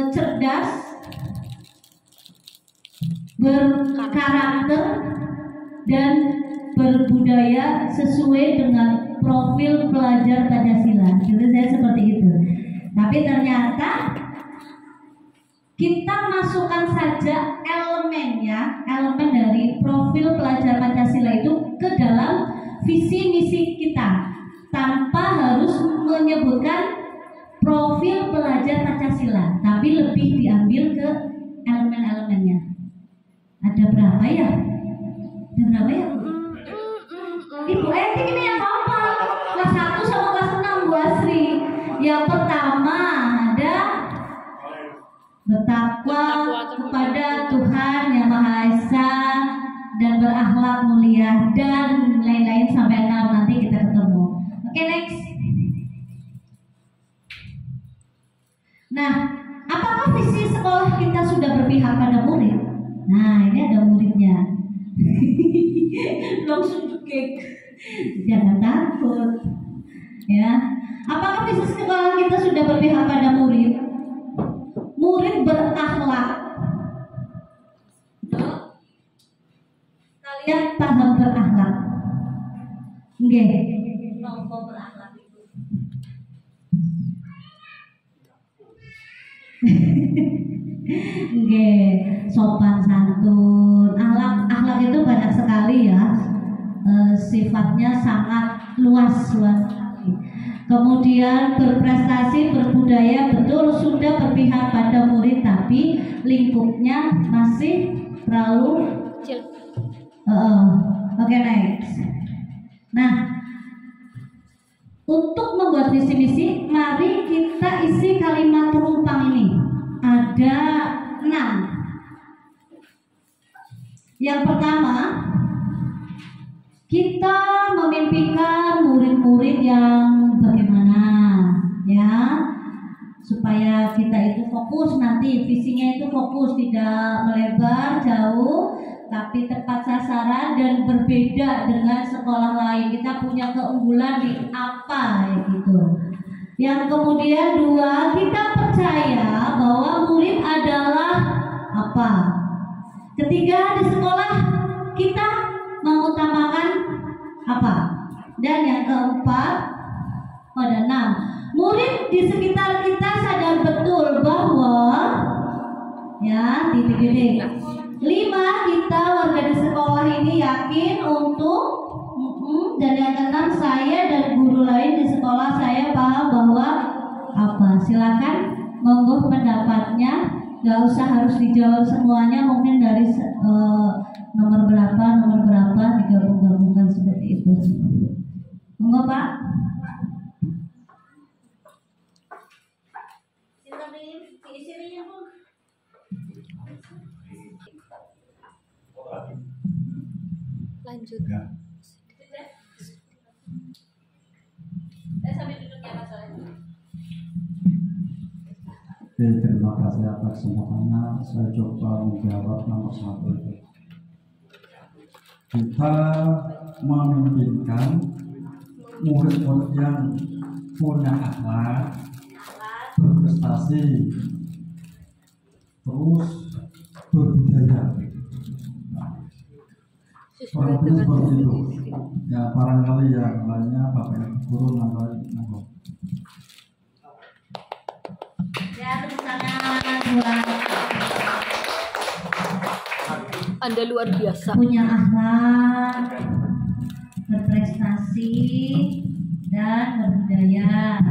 cerdas, berkarakter dan berbudaya sesuai dengan profil pelajar Pancasila. Jadi saya seperti itu. Tapi ternyata kita masukkan saja elemennya, elemen dari profil pelajar Pancasila itu ke dalam visi misi kita tanpa harus menyebutkan profil pelajar Pancasila, tapi lebih diambil ke elemen-elemennya. Ada berapa ya? Ada berapa ya? Ibu Etik ini yang apa? Kelas 1 sama kelas 6 Bu Asri. Yang pertama ada bertakwa kepada Tuhan Yang Maha Esa dan berakhlak mulia dan lain-lain sampai 6 nanti kita ketemu. Oke, next. Nah, apakah visi sekolah kita sudah berpihak pada murid? Nah, ini ada muridnya. Langsung cekik. Jangan takut. Ya. Apakah visi sekolah kita sudah berpihak pada murid? Murid berakhlak. Kalian paham berakhlak? Oke. Nggih, sopan santun, akhlak itu banyak sekali ya. Sifatnya sangat luas. Kemudian berprestasi, berbudaya, betul sudah berpihak pada murid, tapi lingkupnya masih terlalu Kecil. Oke, next. Nah, untuk membuat visi misi, mari kita isi kalimat penumpang ini. Ada 6. Yang pertama, kita memimpikan murid-murid yang bagaimana, ya, supaya kita itu fokus, nanti visinya itu fokus, tidak melebar jauh, tapi tepat sasaran dan berbeda dengan sekolah lain. Kita punya keunggulan di apa, ya gitu. Yang kemudian 2, kita percaya bahwa murid adalah apa. Ketiga, di sekolah kita mengutamakan apa. Dan yang keempat, ada 6, murid di sekitar kita sadar betul bahwa, ya, titik-titik. 5, kita warga di sekolah ini yakin untuk dan yang keenam, saya dan guru lain di sekolah saya paham bahwa apa. Silakan monggo pendapatnya, nggak usah harus dijawab semuanya, mungkin dari nomor berapa digabung-gabungkan seperti itu. Monggo Pak. Lanjut. Ya. Terima kasih atas kesempatannya. Saya coba menjawab nomor 1 itu. Kita memimpikan murid-murid yang punya akhlak, berprestasi, terus berbudaya. Kurang lebih seperti itu. Ya, barangkali yang lainnya Bapak Guru nambahin. Ya, tepuk tangan buat Anda luar biasa. punya akhlak, berprestasi, dan berbudaya.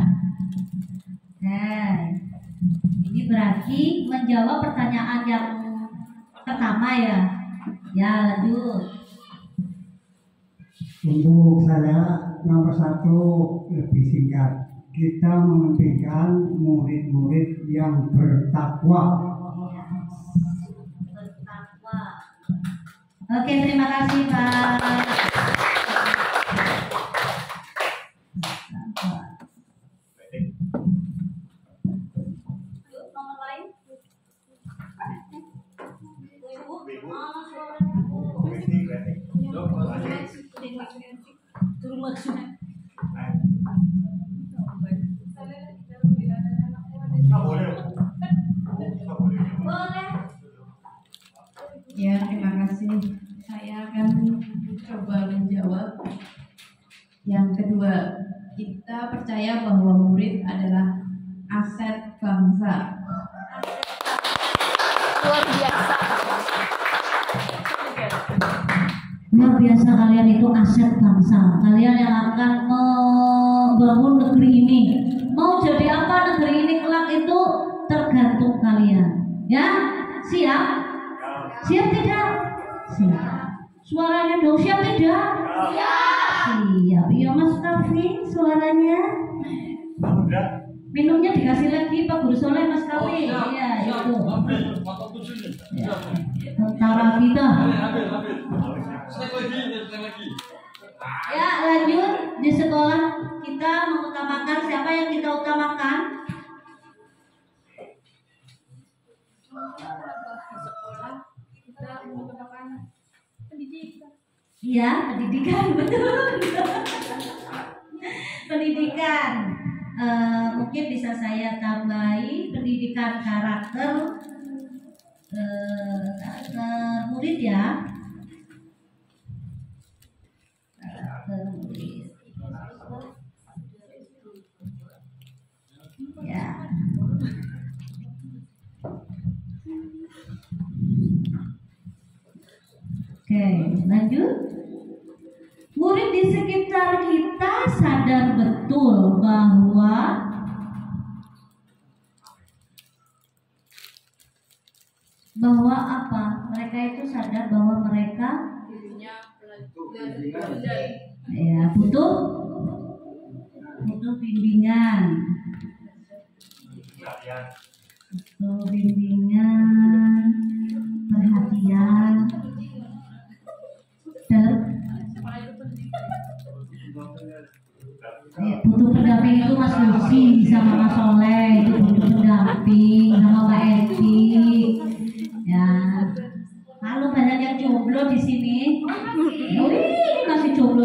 Ini berarti menjawab pertanyaan yang pertama ya. Ya, lanjut. Untuk saya nomor 1 lebih singkat. Kita memimpikan murid-murid yang bertakwa. Bertakwa. Oke, terima kasih Pak. Nomor lain? Ya, terima kasih. Saya akan coba menjawab. Yang kedua, kita percaya bahwa murid adalah aset bangsa. Luar biasa. Luar biasa, kalian itu aset bangsa. Kalian yang akan membangun negeri ini. Mau jadi apa negeri ini kelak itu tergantung kalian. Ya, siap? Siap tidak? Siap. Suaranya dong, siap tidak? Siap. Iya Mas Kavi, suaranya. Minumnya dikasih lagi Pak Guru Soleh Mas Kavi. Iya, itu. Ya. Tentara kita. Ya, lanjut. Di sekolah kita mengutamakan siapa yang kita utamakan? Sekolah kita mengutamakan pendidikan. Iya, pendidikan, betul. Pendidikan. Mungkin bisa saya tambahi pendidikan karakter murid ya. Karakter murid. Ya. Oke, lanjut. Murid di sekitar kita sadar betul bahwa apa? Mereka itu sadar bahwa mereka ya butuh bimbingan, perhatian, butuh pendamping. Itu Mas Lucy sama Mas Soleh itu butuh pendamping, sama Mbak Edi. Ya, halo, banyak yang jomblo di sini. Wih, masih jomblo.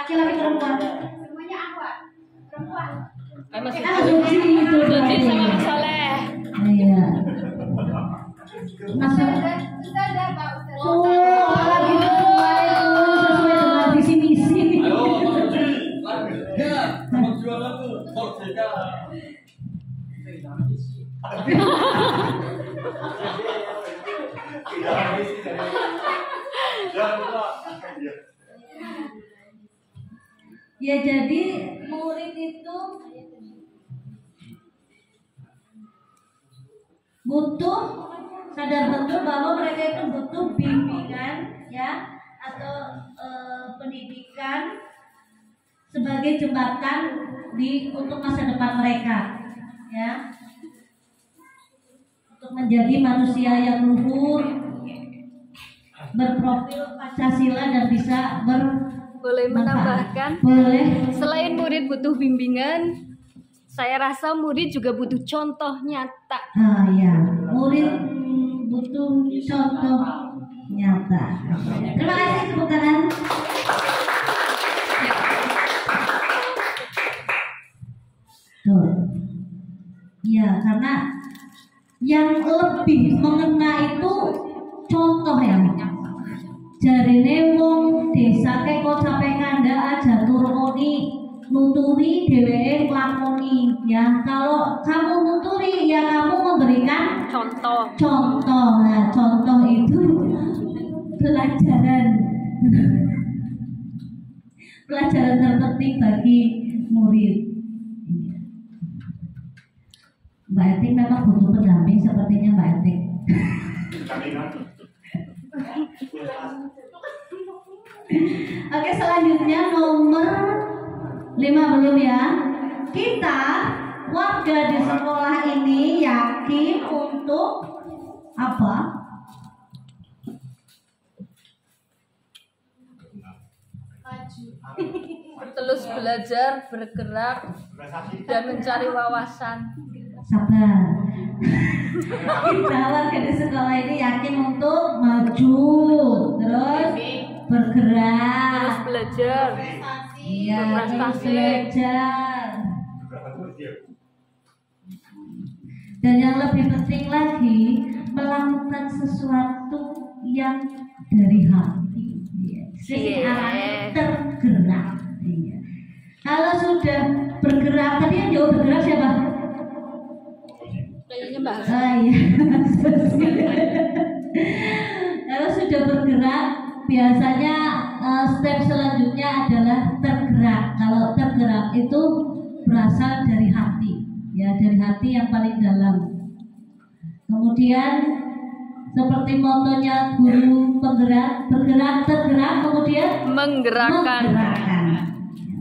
Laki-laki perempuan. Semuanya apa? Perempuan. Suci itu berarti. Sama Mas Soleh. Iya. Mas Kita ada Pak Ustaz. lagi sesuai dengan visi misi. Ya, jadi murid itu butuh sadar betul bahwa mereka itu butuh bimbingan, ya, atau pendidikan sebagai jembatan untuk masa depan mereka, ya, untuk menjadi manusia yang luhur, berprofil Pancasila dan bisa Boleh menambahkan, selain murid butuh bimbingan, saya rasa murid juga butuh contoh nyata. Ya, murid butuh contoh nyata. Terima kasih, tepuk tangan. Tuh. Ya, karena yang lebih mengena itu contoh ya. Jarine wong desa kok sampai kandha aja turuni nuturi dheweke nglakoni, ya. Kalau kamu nuturi, ya kamu memberikan Contoh. Nah, contoh itu pelajaran terpenting bagi murid. Mbak Etik memang butuh pendamping sepertinya, Mbak Etik. Oke, selanjutnya nomor 5 belum ya? Kita warga di sekolah ini yakin untuk apa? Terus belajar, bergerak, dan mencari wawasan. Sabar. Kita warga di sekolah ini yakin untuk maju, terus bergerak, Terus belajar, iya, terus berprestasi. belajar. Dan yang lebih penting lagi, melakukan sesuatu yang dari hati. Jadi arahnya tergerak. Iya. Kalau sudah bergerak, tadi yang jauh bergerak siapa? Kayaknya Mbak. Iya. Kalau sudah bergerak, biasanya step selanjutnya adalah tergerak. Kalau tergerak itu berasal dari hati, ya, dari hati yang paling dalam. Kemudian seperti motonya guru penggerak, bergerak, tergerak, kemudian Menggerakkan.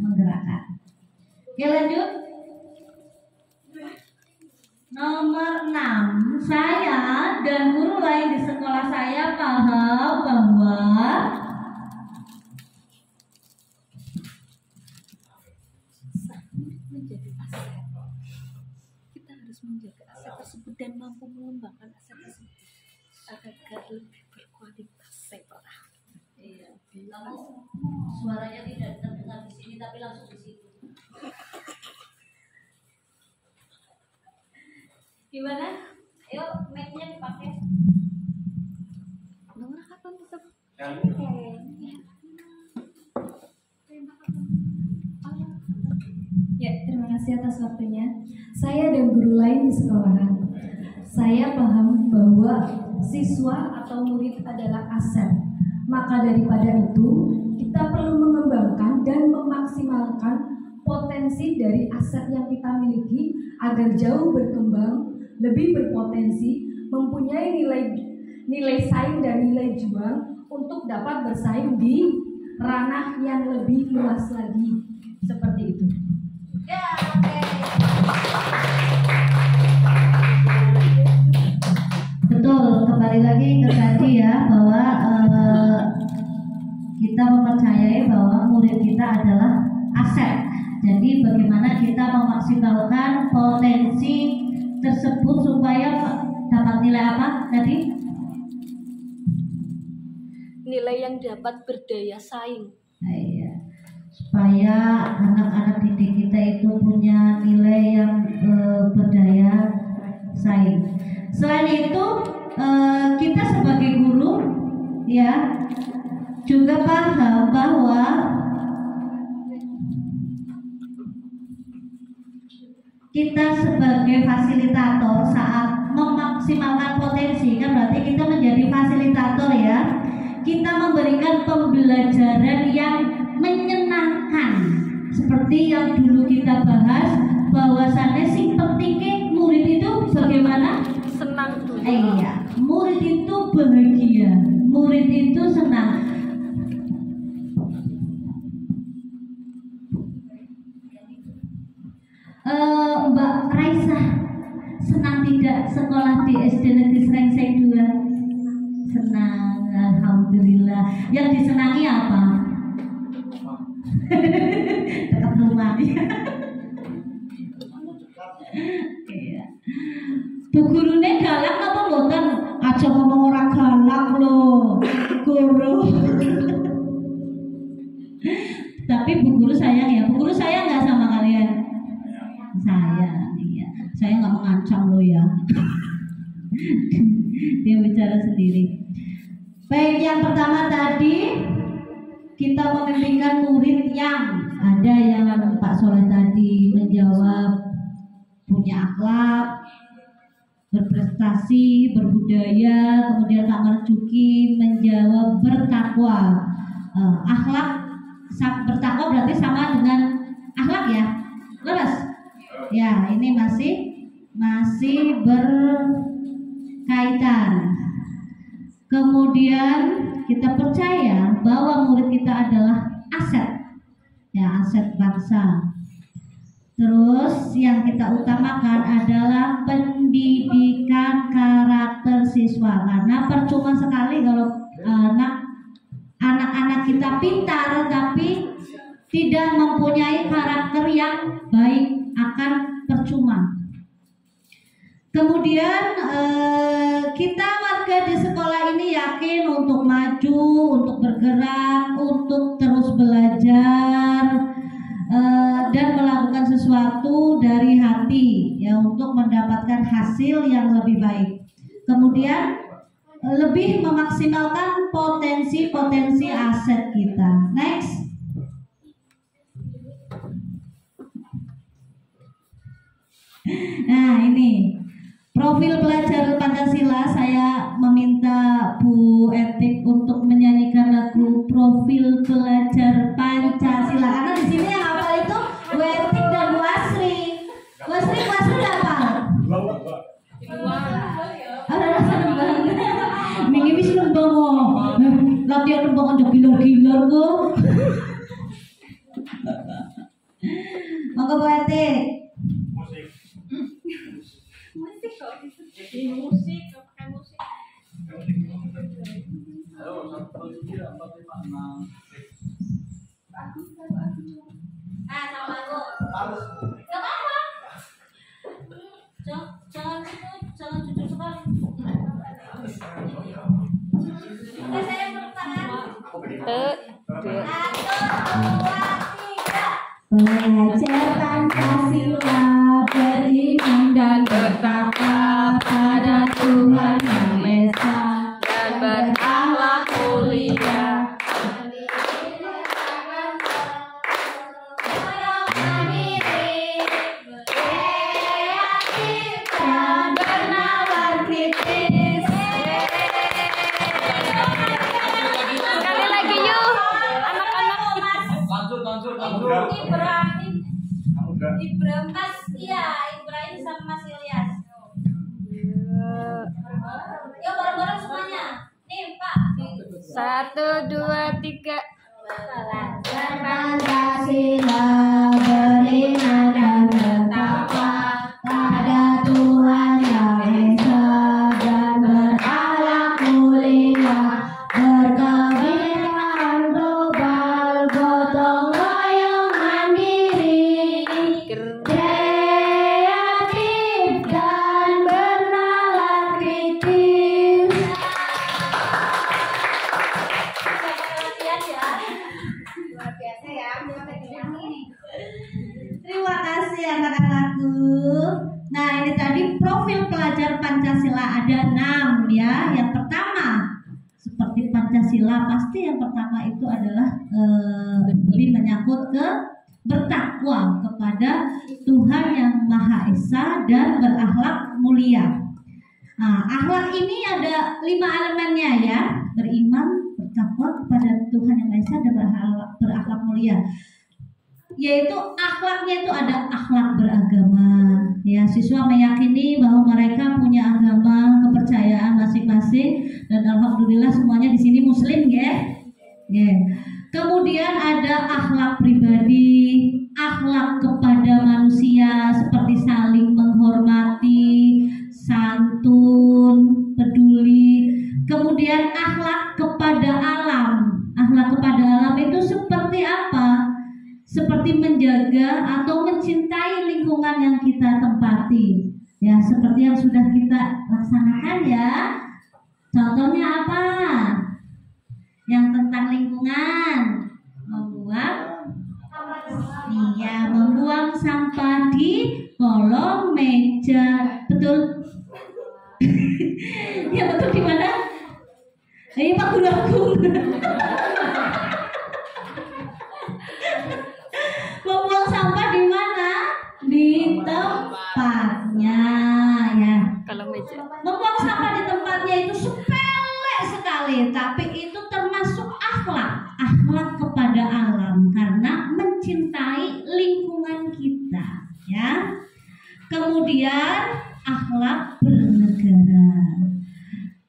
Menggerakkan. Oke, lanjut. Nomor 6, saya dan guru lain di sekolah saya paham bahwa menjadi aset. Kita harus menjaga aset tersebut dan mampu mengembangkan aset tersebut agar lebih berkualitas. iya, suaranya tidak terdengar di sini tapi langsung di situ. Gimana? Ayo, mic-nya dipakai. Nomor kapan tetap? Ya, terima kasih atas waktunya. Saya dan guru lain di sekolahan. Saya paham bahwa siswa atau murid adalah aset. Maka daripada itu, kita perlu mengembangkan dan memaksimalkan potensi dari aset yang kita miliki agar jauh berkembang, lebih berpotensi, mempunyai nilai saing dan nilai juang untuk dapat bersaing di ranah yang lebih luas lagi. Seperti itu. Ya, oke. Betul, kembali lagi ke tadi ya, bahwa kita mempercayai bahwa murid kita adalah aset. Jadi bagaimana kita memaksimalkan potensi tersebut supaya dapat nilai apa tadi? Nilai yang dapat berdaya saing. Iya. Supaya anak-anak didik kita itu punya nilai yang berdaya saing. Selain itu, kita sebagai guru ya juga paham bahwa kita sebagai fasilitator saat memaksimalkan potensi, kan berarti kita menjadi fasilitator ya. Kita memberikan pembelajaran yang menyenangkan, seperti yang dulu kita bahas, bahwasannya sing pentingnya murid itu bagaimana? Senang dulu. Iya, murid itu bahagia, murid itu senang. Mbak Raisa senang tidak sekolah di SD Negeri Srengseng 2? Senang, alhamdulillah. Yang disenangi apa? Dekat rumah. Iya. Bu gurune galak apa mboten? Aja ngomong ora galak lho, guru. Tapi bu guru sayang ya. Bu guru sayang nggak sama kalian? Sayang, iya. Saya nggak mengancam lo ya. Dia bicara sendiri. Baik, yang pertama tadi kita membimbingkan murid yang ada yang Pak Soleh tadi menjawab punya akhlak, berprestasi, berbudaya. Kemudian Pak Marjuki menjawab bertakwa. Akhlak bertakwa berarti sama dengan akhlak ya? Leres? Ya, ini masih berkaitan. Kemudian kita percaya bahwa murid kita adalah aset, ya, aset bangsa. Terus yang kita utamakan adalah pendidikan karakter siswa, karena percuma sekali kalau anak-anak kita pintar tapi tidak mempunyai karakter yang baik, akan percuma. Kemudian kita warga di sekolah ini yakin untuk maju, untuk bergerak, untuk terus belajar dan melakukan sesuatu dari hati ya, untuk mendapatkan hasil yang lebih baik. Kemudian lebih memaksimalkan potensi-potensi aset kita. Next. Nah, ini profil pelajar Pancasila. Saya meminta Bu Etik untuk menyanyikan lagu Profil Pelajar Pancasila, karena di sini yang hafal itu Bu Etik dan Bu Asri. Bu Asri apa? Ada rasa nembang. Minggu ini nembang kok. Latihan nembang ada gilar-gilar kok. Monggo Bu Etik. Musik, pakai musik. Sama aku. Gak apa-apa. Jangan jujur sekali. Saya bertangan. 1, 2, 3. Belajar Pancasila, beriman dan bertakwa pada Tuhan Yang Esa Dan berakhlak mulia. Menyanyi Ibrahim. Kamu enggak? Ibrahim Mas, iya Ibrahim sama Mas Ilyas. Yuk bareng-bareng semuanya. Nih Pak. 1, 2, 3. Pancasila beriman dan bertakwa pada Tuhan Yang Esa dan berakhlak mulia, berkebinekaan global, gotong royong mandiri, kreatif dan bernalar kritis. Luar biasa ya, Terima kasih anak-anakku. Nah, ini tadi profil pelajar Pancasila ada 6 ya. Yang pertama, seperti Pancasila pasti yang pertama itu adalah lebih menyangkut ke bertakwa kepada Tuhan Yang Maha Esa dan berakhlak mulia. Nah, akhlak ini ada 5 elemennya ya. Beriman, bertakwa kepada Tuhan Yang Maha Esa dan berakhlak mulia. Yaitu akhlaknya itu ada akhlak beragama. Ya, siswa meyakini bahwa mereka punya agama, kepercayaan masing-masing, dan alhamdulillah semuanya di sini muslim ya. Ya. Kemudian ada akhlak pribadi, akhlak kepada manusia seperti saling menghormati, santun, peduli. Kemudian akhlak kepada alam. Akhlak kepada alam itu seperti apa? Seperti menjaga atau mencintai lingkungan yang kita tempati. Ya, seperti yang sudah kita laksanakan ya. Contohnya apa? Yang tentang lingkungan. Membuang sampah di kolong meja. Betul? Ya betul di mana? Pak Guru Agung. Membuang sampah di mana? Di tempatnya ya. Kalau meja. Membuang sampah di tempatnya itu sepele sekali, tapi itu termasuk akhlak kepada alam karena mencintai lingkungan kita ya. Kemudian akhlak bernegara.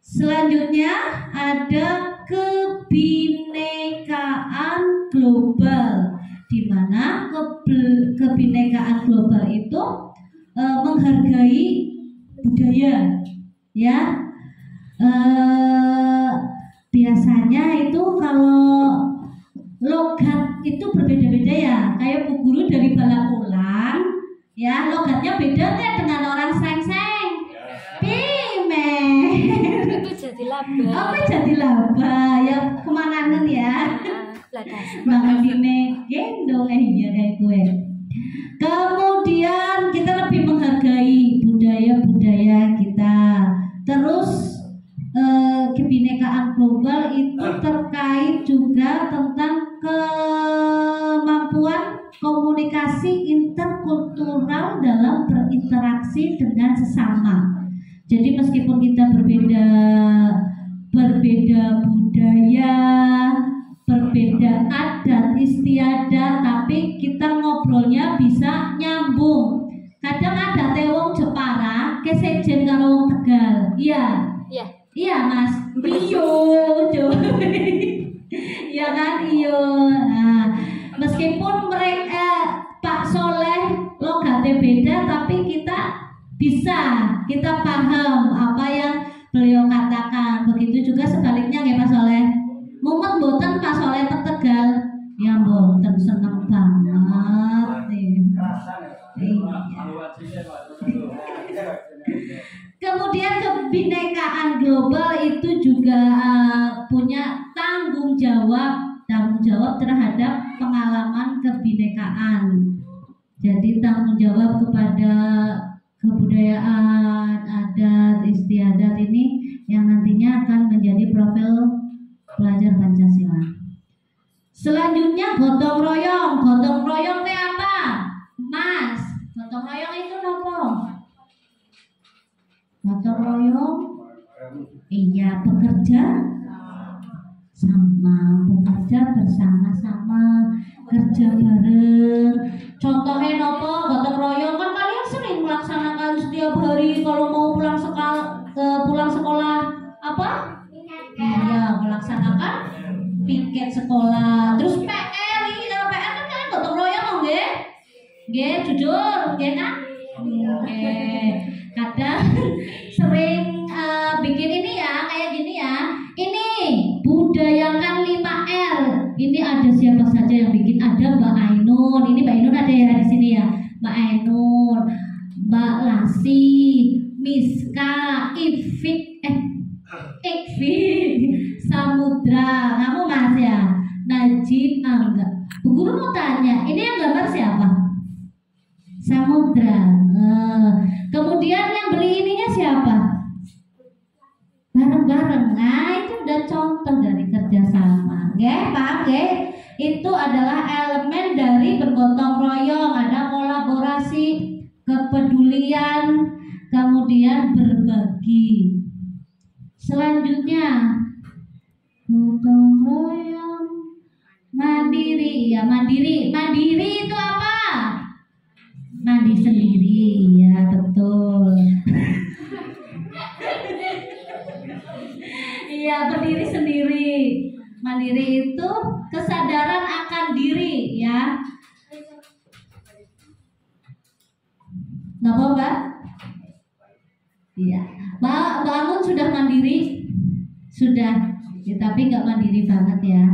Selanjutnya ada kebinekaan global, di mana kebinekaan global itu menghargai budaya ya. Biasanya itu kalau logat itu berbeda-beda ya, kayak Bu Guru dari Balakulang ya, logatnya beda nggak dengan orang Seng-Seng? Pime Itu jadi laba. apa jadi laba ya, kemananan ya. Ladas. Bangun dine gendong iya kayak gue. Kemudian kita lebih menghargai budaya-budaya kita. Terus kebinekaan global itu terkait juga tentang kemampuan komunikasi interkultural dalam berinteraksi dengan sesama. Jadi meskipun kita berbeda budaya, berbeda adat istiadat, tapi kita ngobrolnya bisa nyambung. Kadang ada wong Jepara kesejen karo wong Tegal. Iya. Iya. Iya Mas. Iyo, iya kan iyo. Nah, meskipun mereka Pak Soleh logatnya beda, tapi kita paham apa yang beliau katakan. Begitu juga sebaliknya ya Pak Soleh. Mumet mboten Pak Soleh Tegal. Ya mboten, seneng banget. Iya. Kemudian kebinekaan global itu juga punya tanggung jawab terhadap pengalaman kebinekaan. Jadi tanggung jawab kepada kebudayaan, adat, istiadat ini yang nantinya akan menjadi profil pelajar Pancasila. Selanjutnya gotong royong. Gotong royong itu apa? Mas, gotong royong itu apa? Gotong royong, iya bekerja sama, bekerja bersama-sama, kerja bareng. Contohnya nopo, gotong royong kan kalian sering melaksanakan setiap hari kalau mau pulang sekolah apa? Iya, melaksanakan piket sekolah. Terus PR, PR kan kalian gotong royong nggih? Nggih, jujur, nggih kan? Kadang sering bikin ini ya, kayak gini ya. Ini budayakan 5R. Ini ada siapa saja yang bikin? Ada Mbak Ainun. Ini Mbak Ainun ada ya di sini ya. Mbak Ainun, Mbak Lasi, Miska, Ikvi, Samudra, kamu Mas ya, Najib, enggak. Bu Guru mau tanya, ini yang gambar siapa? Samudra. Kemudian yang beli ininya siapa? Bareng-bareng. Nah, itu udah contoh dari kerjasama. Paham Itu adalah elemen dari bergotong royong. Ada kolaborasi, kepedulian, kemudian berbagi. Selanjutnya gotong royong, mandiri. Ya, mandiri itu apa? Mandi sendiri, ya betul. Iya, berdiri sendiri. Mandiri itu kesadaran akan diri, ya. Nggak apa, Mbak? Iya. Bangun sudah mandiri? Sudah, ya, tapi nggak mandiri banget ya.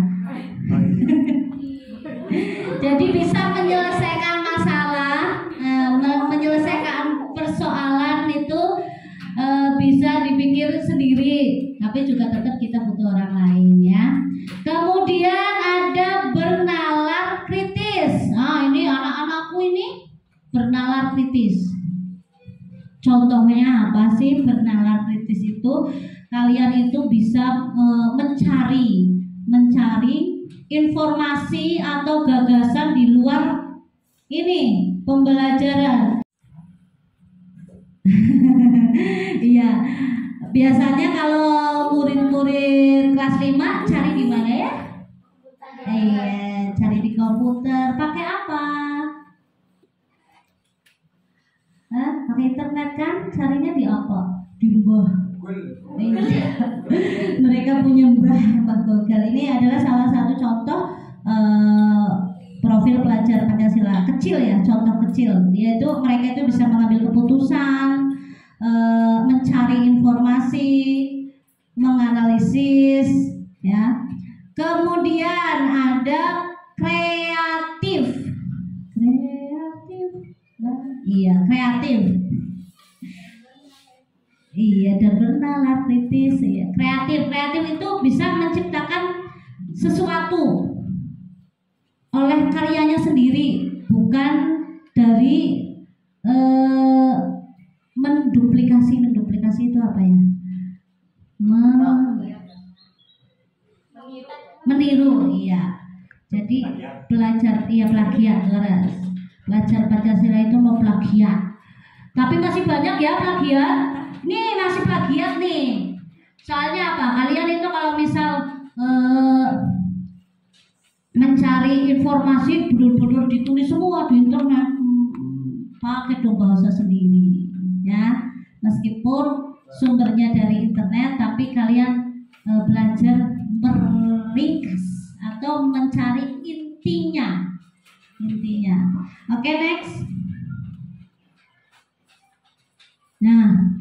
Jadi bisa menyelesaikan masalah, menyelesaikan persoalan itu bisa dipikir sendiri, tapi juga tetap kita butuh orang lain ya. Kemudian ada bernalar kritis. Nah, ini anak-anakku ini bernalar kritis. Contohnya apa sih bernalar kritis itu? Kalian itu bisa mencari informasi atau gagasan di luar ini pembelajaran. Iya, biasanya kalau murid-murid kelas 5 cari di mana ya? Iya, cari di komputer. Pakai apa? Pakai internet kan? Carinya di apa? Di Mbah. Iya. Mereka punya Mbah Google. Ini adalah salah satu contoh profil pelajar Pancasila kecil ya, contoh kecil. Yaitu mereka itu bisa mengambil keputusan, mencari informasi, menganalisis, ya. Kemudian ada kreatif. Kreatif. Iya, dan bernalar kritis ya. Kreatif itu bisa menciptakan sesuatu oleh karyanya sendiri, bukan dari menduplikasi itu apa ya? Meniru, iya. Jadi belajar, iya plagiat, belajar Pancasila itu mau plagiat. Tapi masih banyak ya plagiat. Nih masih plagiat nih. Soalnya apa? Kalian itu kalau misal mencari informasi benar-benar ditulis semua di internet, pakai dong bahasa sendiri, ya. Meskipun sumbernya dari internet, tapi kalian belajar meringkas atau mencari intinya. Oke, next. Nah,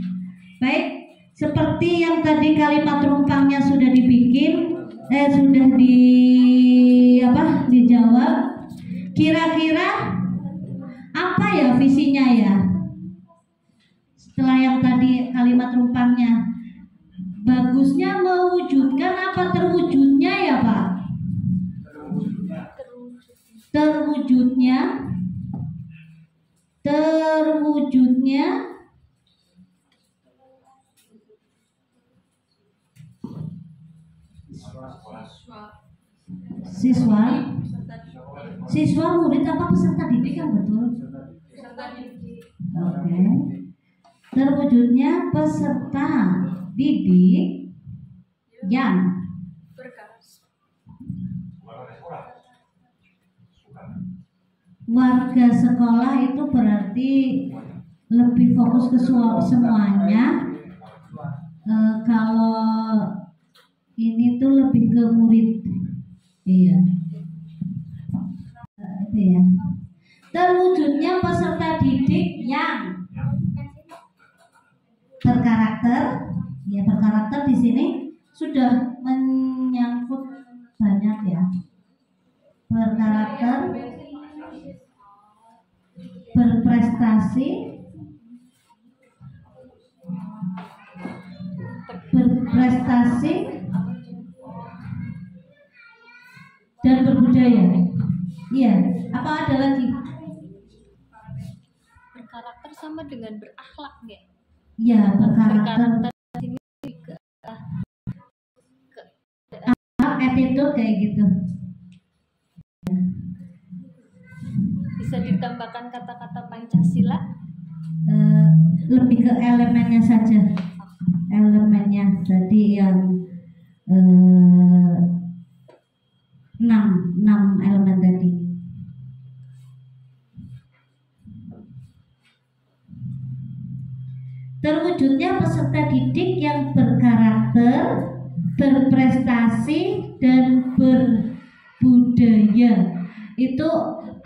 baik, seperti yang tadi kalimat rumpangnya sudah dibikin, sudah dijawab. Kira-kira apa ya visinya ya? Setelah yang tadi kalimat rumpangnya, bagusnya mewujudkan apa terwujudnya ya Pak? Terwujudnya siswa murid apa peserta didik kan betul? Oke. Terwujudnya peserta didik yang Warga sekolah itu berarti lebih fokus ke semuanya. Kalau ini tuh lebih ke murid. Iya. Itu ya. Terwujudnya peserta didik yang berkarakter. Ya, berkarakter di sini sudah menyangkut banyak ya. Berkarakter, berprestasi, dan berbudaya. Iya, apa ada lagi? Berkarakter sama dengan berakhlak nggak? Iya, berkarakter ini juga attitude kayak gitu. Bisa ditambahkan kata-kata Pancasila? Lebih ke elemennya saja. Elemennya tadi yang 6 elemen tadi. Terwujudnya peserta didik yang berkarakter, berprestasi, dan berbudaya. Itu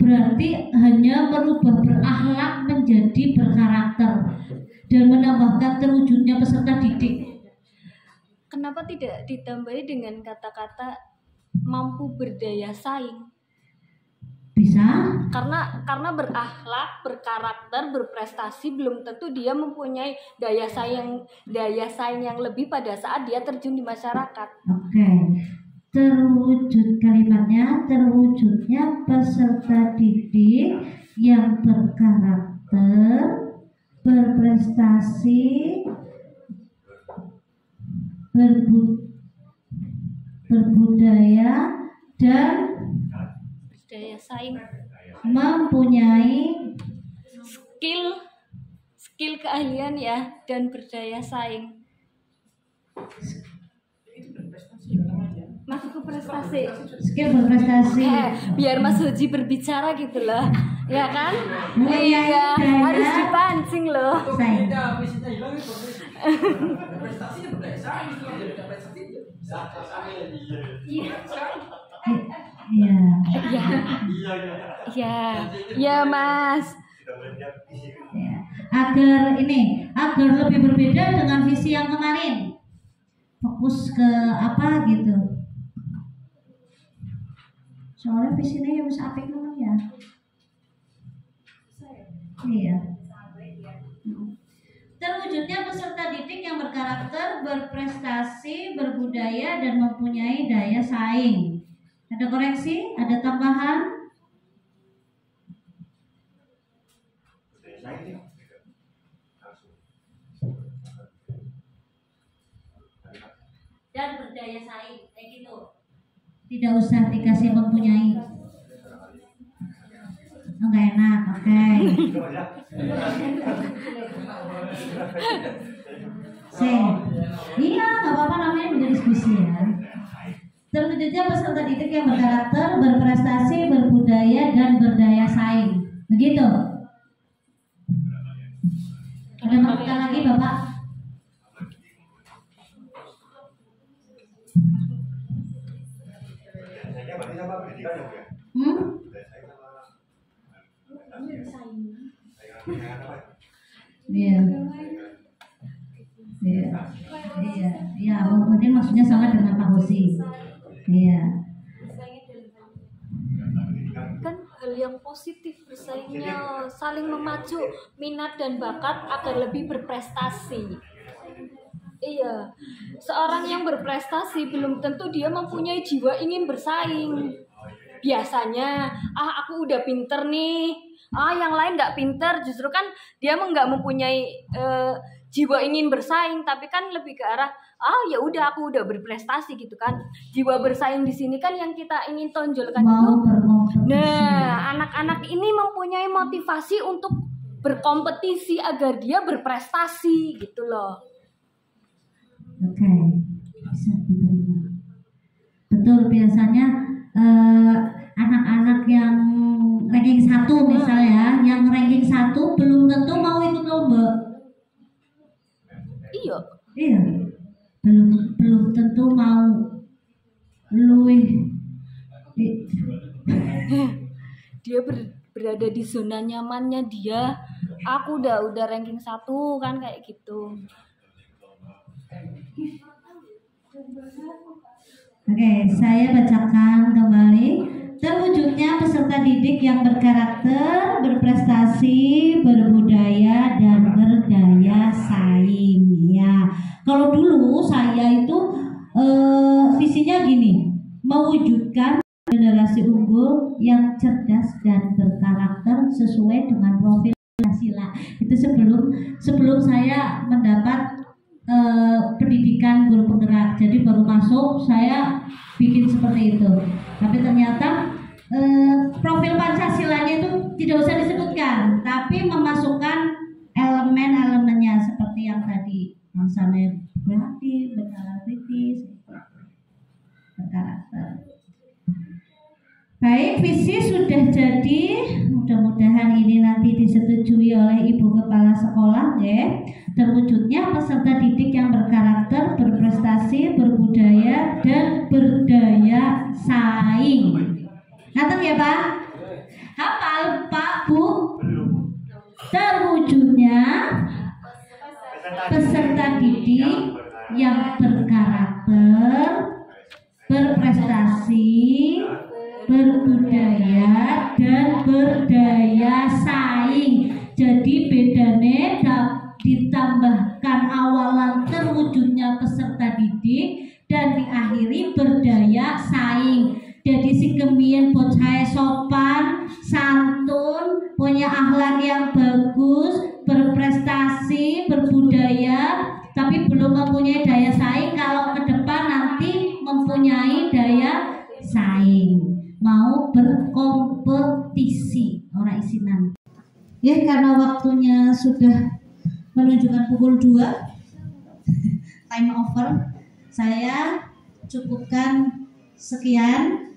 berarti hanya merubah berakhlak menjadi berkarakter dan menambahkan terwujudnya peserta didik. Kenapa tidak ditambahi dengan kata-kata mampu berdaya saing? Bisa? Karena berakhlak, berkarakter, berprestasi belum tentu dia mempunyai daya saing yang lebih pada saat dia terjun di masyarakat. Oke. Terwujud kalimatnya, terwujudnya peserta didik yang berkarakter, berprestasi, berbudaya, dan Berdaya saing, mempunyai skill keahlian ya, dan berdaya saing. Masuk ke prestasi. skill berprestasi. Biar Mas Hoji berbicara gitu loh, ya kan? Mempunyai Iya, daya harus dipancing loh. saing. Iya, Mas. Ya. Agar lebih berbeda dengan visi yang kemarin. Fokus ke apa gitu. Soalnya visinya ya bisa apik banget ya. Iya. Terwujudnya peserta didik yang berkarakter, berprestasi, berbudaya, dan mempunyai daya saing. Ada koreksi? Ada tambahan? Dan berdaya saing kayak gitu. Tidak usah dikasih mempunyai. Enggak enak, oke. Iya, nggak apa-apa, namanya berdiskusi ya. Terwujudnya peserta didik yang berkarakter, berprestasi, berbudaya, dan berdaya saing. Begitu. Ada masukan lagi, Bapak? Iya. Iya, mungkin maksudnya sama dengan Pak Hosi. Iya. Kan hal yang positif, bersaingnya saling memacu minat dan bakat agar lebih berprestasi. Iya, seorang yang berprestasi belum tentu dia mempunyai jiwa ingin bersaing. Biasanya, aku udah pinter nih, yang lain nggak pinter, justru kan dia nggak mempunyai jiwa ingin bersaing, tapi kan lebih ke arah ya udah aku udah berprestasi gitu kan. Jiwa bersaing di sini kan yang kita ingin tonjolkan itu. Nah, anak-anak ini mempunyai motivasi untuk berkompetisi agar dia berprestasi gitu loh. Oke, bisa diterima. Betul, biasanya anak-anak yang ranking 1 misalnya, yang ranking 1 belum tentu mau ikut lomba. Iya. Iya, belum tentu mau luwih. Dia berada di zona nyamannya dia. Aku udah ranking 1 kan kayak gitu. Oke, saya bacakan kembali. Terwujudnya peserta didik yang berkarakter, berprestasi, berbudaya, dan berdaya saing. Ya, kalau dulu saya itu visinya gini, mewujudkan generasi unggul yang cerdas dan berkarakter sesuai dengan profil Pancasila. Itu sebelum saya mendapat pendidikan guru penggerak. Jadi baru masuk saya bikin seperti itu. Tapi ternyata profil Pancasilanya itu tidak usah disebutkan, tapi memasukkan elemen-elemennya seperti yang tadi, misalnya kreatif, berkarakter, berkarakter. Baik, visi sudah jadi. Mudah-mudahan ini nanti disetujui oleh Ibu Kepala Sekolah, ya. Terwujudnya peserta didik yang berkarakter, berprestasi, berbudaya, dan berdaya saing. Ngaten ya Pak? Hafal Pak Bu? Terwujudnya peserta didik yang berkarakter, berprestasi, berbudaya, dan berdaya saing. Jadi bedanya ditambahkan awalan terwujudnya peserta didik dan diakhiri berdaya saing. Jadi si kemien bocah sopan, santun, punya akhlak yang bagus, berprestasi, berbudaya, tapi belum mempunyai daya saing. Kalau ke depan nanti mempunyai daya saing, mau berkompetisi, orang isinan. Ya, karena waktunya sudah menunjukkan pukul 2, time over, saya cukupkan sekian.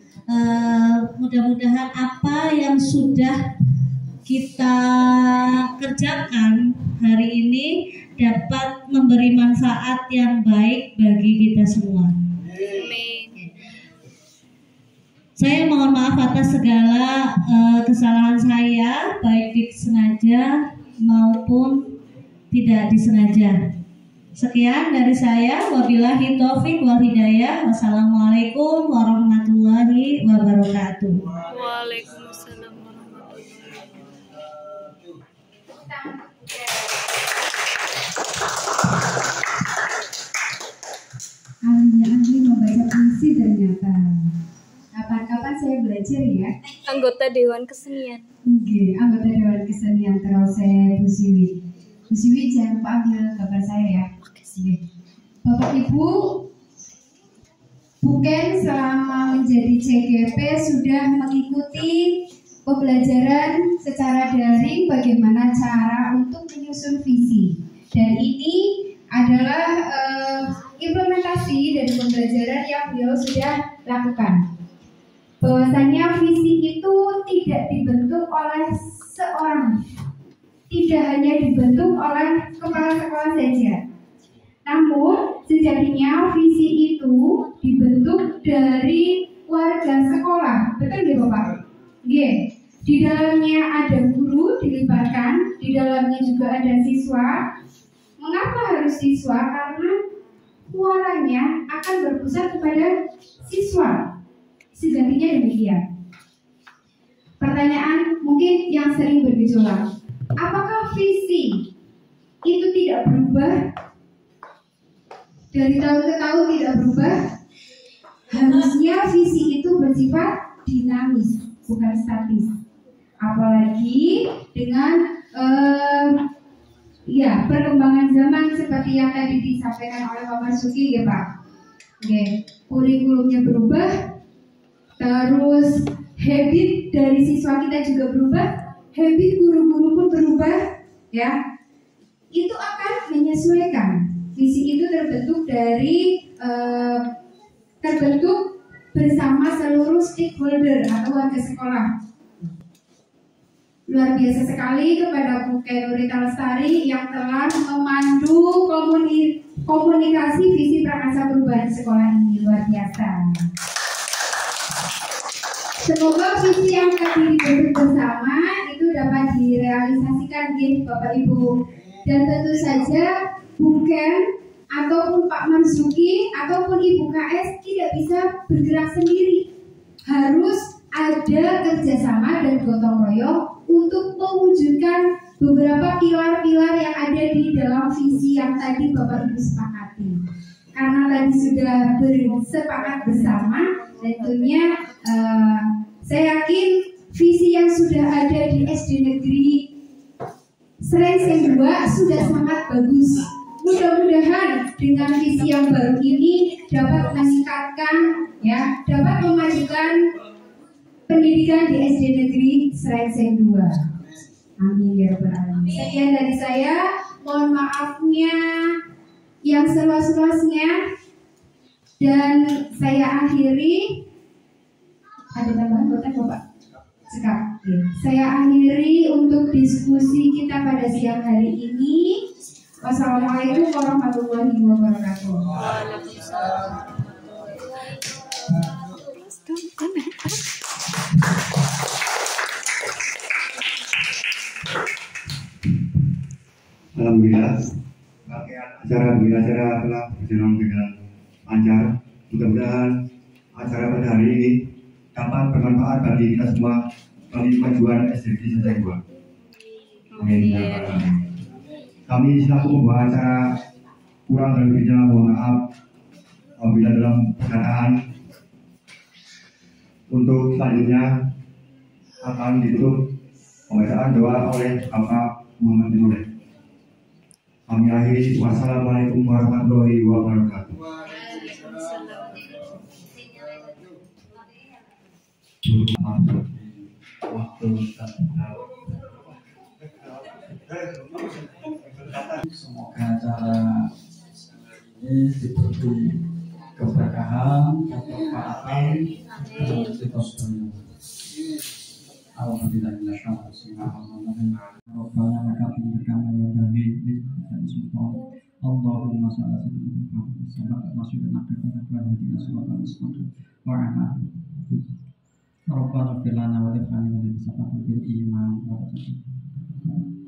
Mudah-mudahan apa yang sudah kita kerjakan hari ini dapat memberi manfaat yang baik bagi kita semua. Saya mohon maaf atas segala kesalahan saya, baik disengaja maupun tidak disengaja. Sekian dari saya, wabillahi taufik wal hidayah. Wassalamualaikum warahmatullahi wabarakatuh. Waalaikumsalam warahmatullahi wabarakatuh. Ahli membaca puisi ternyata. Kapan-kapan saya belajar ya. Anggota Dewan Kesenian. Oke, anggota Dewan Kesenian terus saya Bu Siwi. Bu Siwi jangan lupa ambil gambar saya ya. Oke. Bapak Ibu, Buken selama menjadi CGP sudah mengikuti pembelajaran secara daring bagaimana cara untuk menyusun visi. Dan ini adalah implementasi dari pembelajaran yang beliau sudah lakukan. Bahwasanya visi itu tidak dibentuk oleh seorang, tidak hanya dibentuk oleh kepala sekolah saja. Namun sejatinya visi itu dibentuk dari warga sekolah, betul nggak Bapak? Iya. Di dalamnya ada guru dilibatkan, di dalamnya juga ada siswa. Mengapa harus siswa? Karena suaranya akan berpusat kepada siswa. Sejatinya demikian. Pertanyaan mungkin yang sering bergejolak, apakah visi itu tidak berubah? Dari tahun ke tahun tidak berubah? Harusnya visi itu bersifat dinamis, bukan statis. Apalagi dengan perkembangan zaman seperti yang tadi disampaikan oleh Pak Marsuki ya Pak. Oke, kurikulumnya berubah, terus habit dari siswa kita juga berubah, habit guru-guru pun berubah, ya. Itu akan menyesuaikan. Visi itu terbentuk dari bersama seluruh stakeholder atau warga sekolah. Luar biasa sekali kepada Bu Nurita Lestari yang telah memandu komunikasi visi prakarsa perubahan sekolah ini. Luar biasa. Semoga visi yang tadi dibentuk bersama itu dapat direalisasikan Bapak Ibu. Dan tentu saja Bu Ken ataupun Pak Marzuki ataupun Ibu KS tidak bisa bergerak sendiri. Harus ada kerjasama dan gotong royong untuk mewujudkan beberapa pilar-pilar yang ada di dalam visi yang tadi Bapak Ibu sepakati. Karena tadi sudah bersepakat bersama, tentunya saya yakin visi yang sudah ada di SD Negeri Srengseng 2 sudah sangat bagus. Mudah-mudahan dengan visi yang baru ini dapat meningkatkan, ya, dapat memajukan pendidikan di SD Negeri Srengseng 2. Amin ya rabbal alamin. Sekian dari saya. Mohon maafnya yang seluas-luasnya. Dan saya akhiri. Ada tambahan buat Bapak? Sekap. Saya akhiri untuk diskusi kita pada siang hari ini. Wassalamualaikum warahmatullahi wabarakatuh. Alhamdulillah, acara telah berjalan dengan lancar. Mudah-mudahan acara pada hari ini dapat bermanfaat bagi kita semua bagi kemajuan SDG Srengseng 2. Amin. Kami selaku pembawa acara kurang dan lebihnya mohon maaf apabila dalam perkataan. Untuk selanjutnya akan ditutup pembacaan doa oleh Bapak Muhammad bin Nureh. Kami akhiri. Wassalamualaikum warahmatullahi wabarakatuh. Semoga acara ini diberi keberkahan, keberkatan, dan kita semua. Alhamdulillah, Rabbana lakal hamdu wa bani Allahumma shalli ala sayyidina Muhammad wa ala Rabbana ighfir lana wa li ikhwanina alladhina sabaquna bil iman wa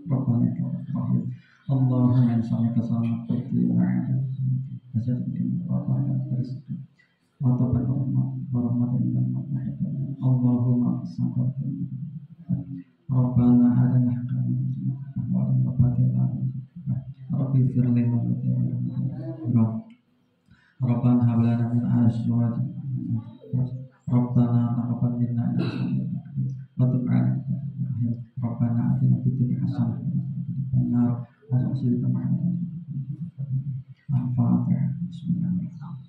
Rabbana rahim Allahumma insyaallah salamat wa Allahumma Rabbana arina Rabbi firli Rabbana hab lana min azwajina Rabbana taqabbal minna wa tub 'alaina Rabbana atina fid dunya hasanah wa qina adzaban nar. Al-Fatihah. Bismillahirrahmanirrahim.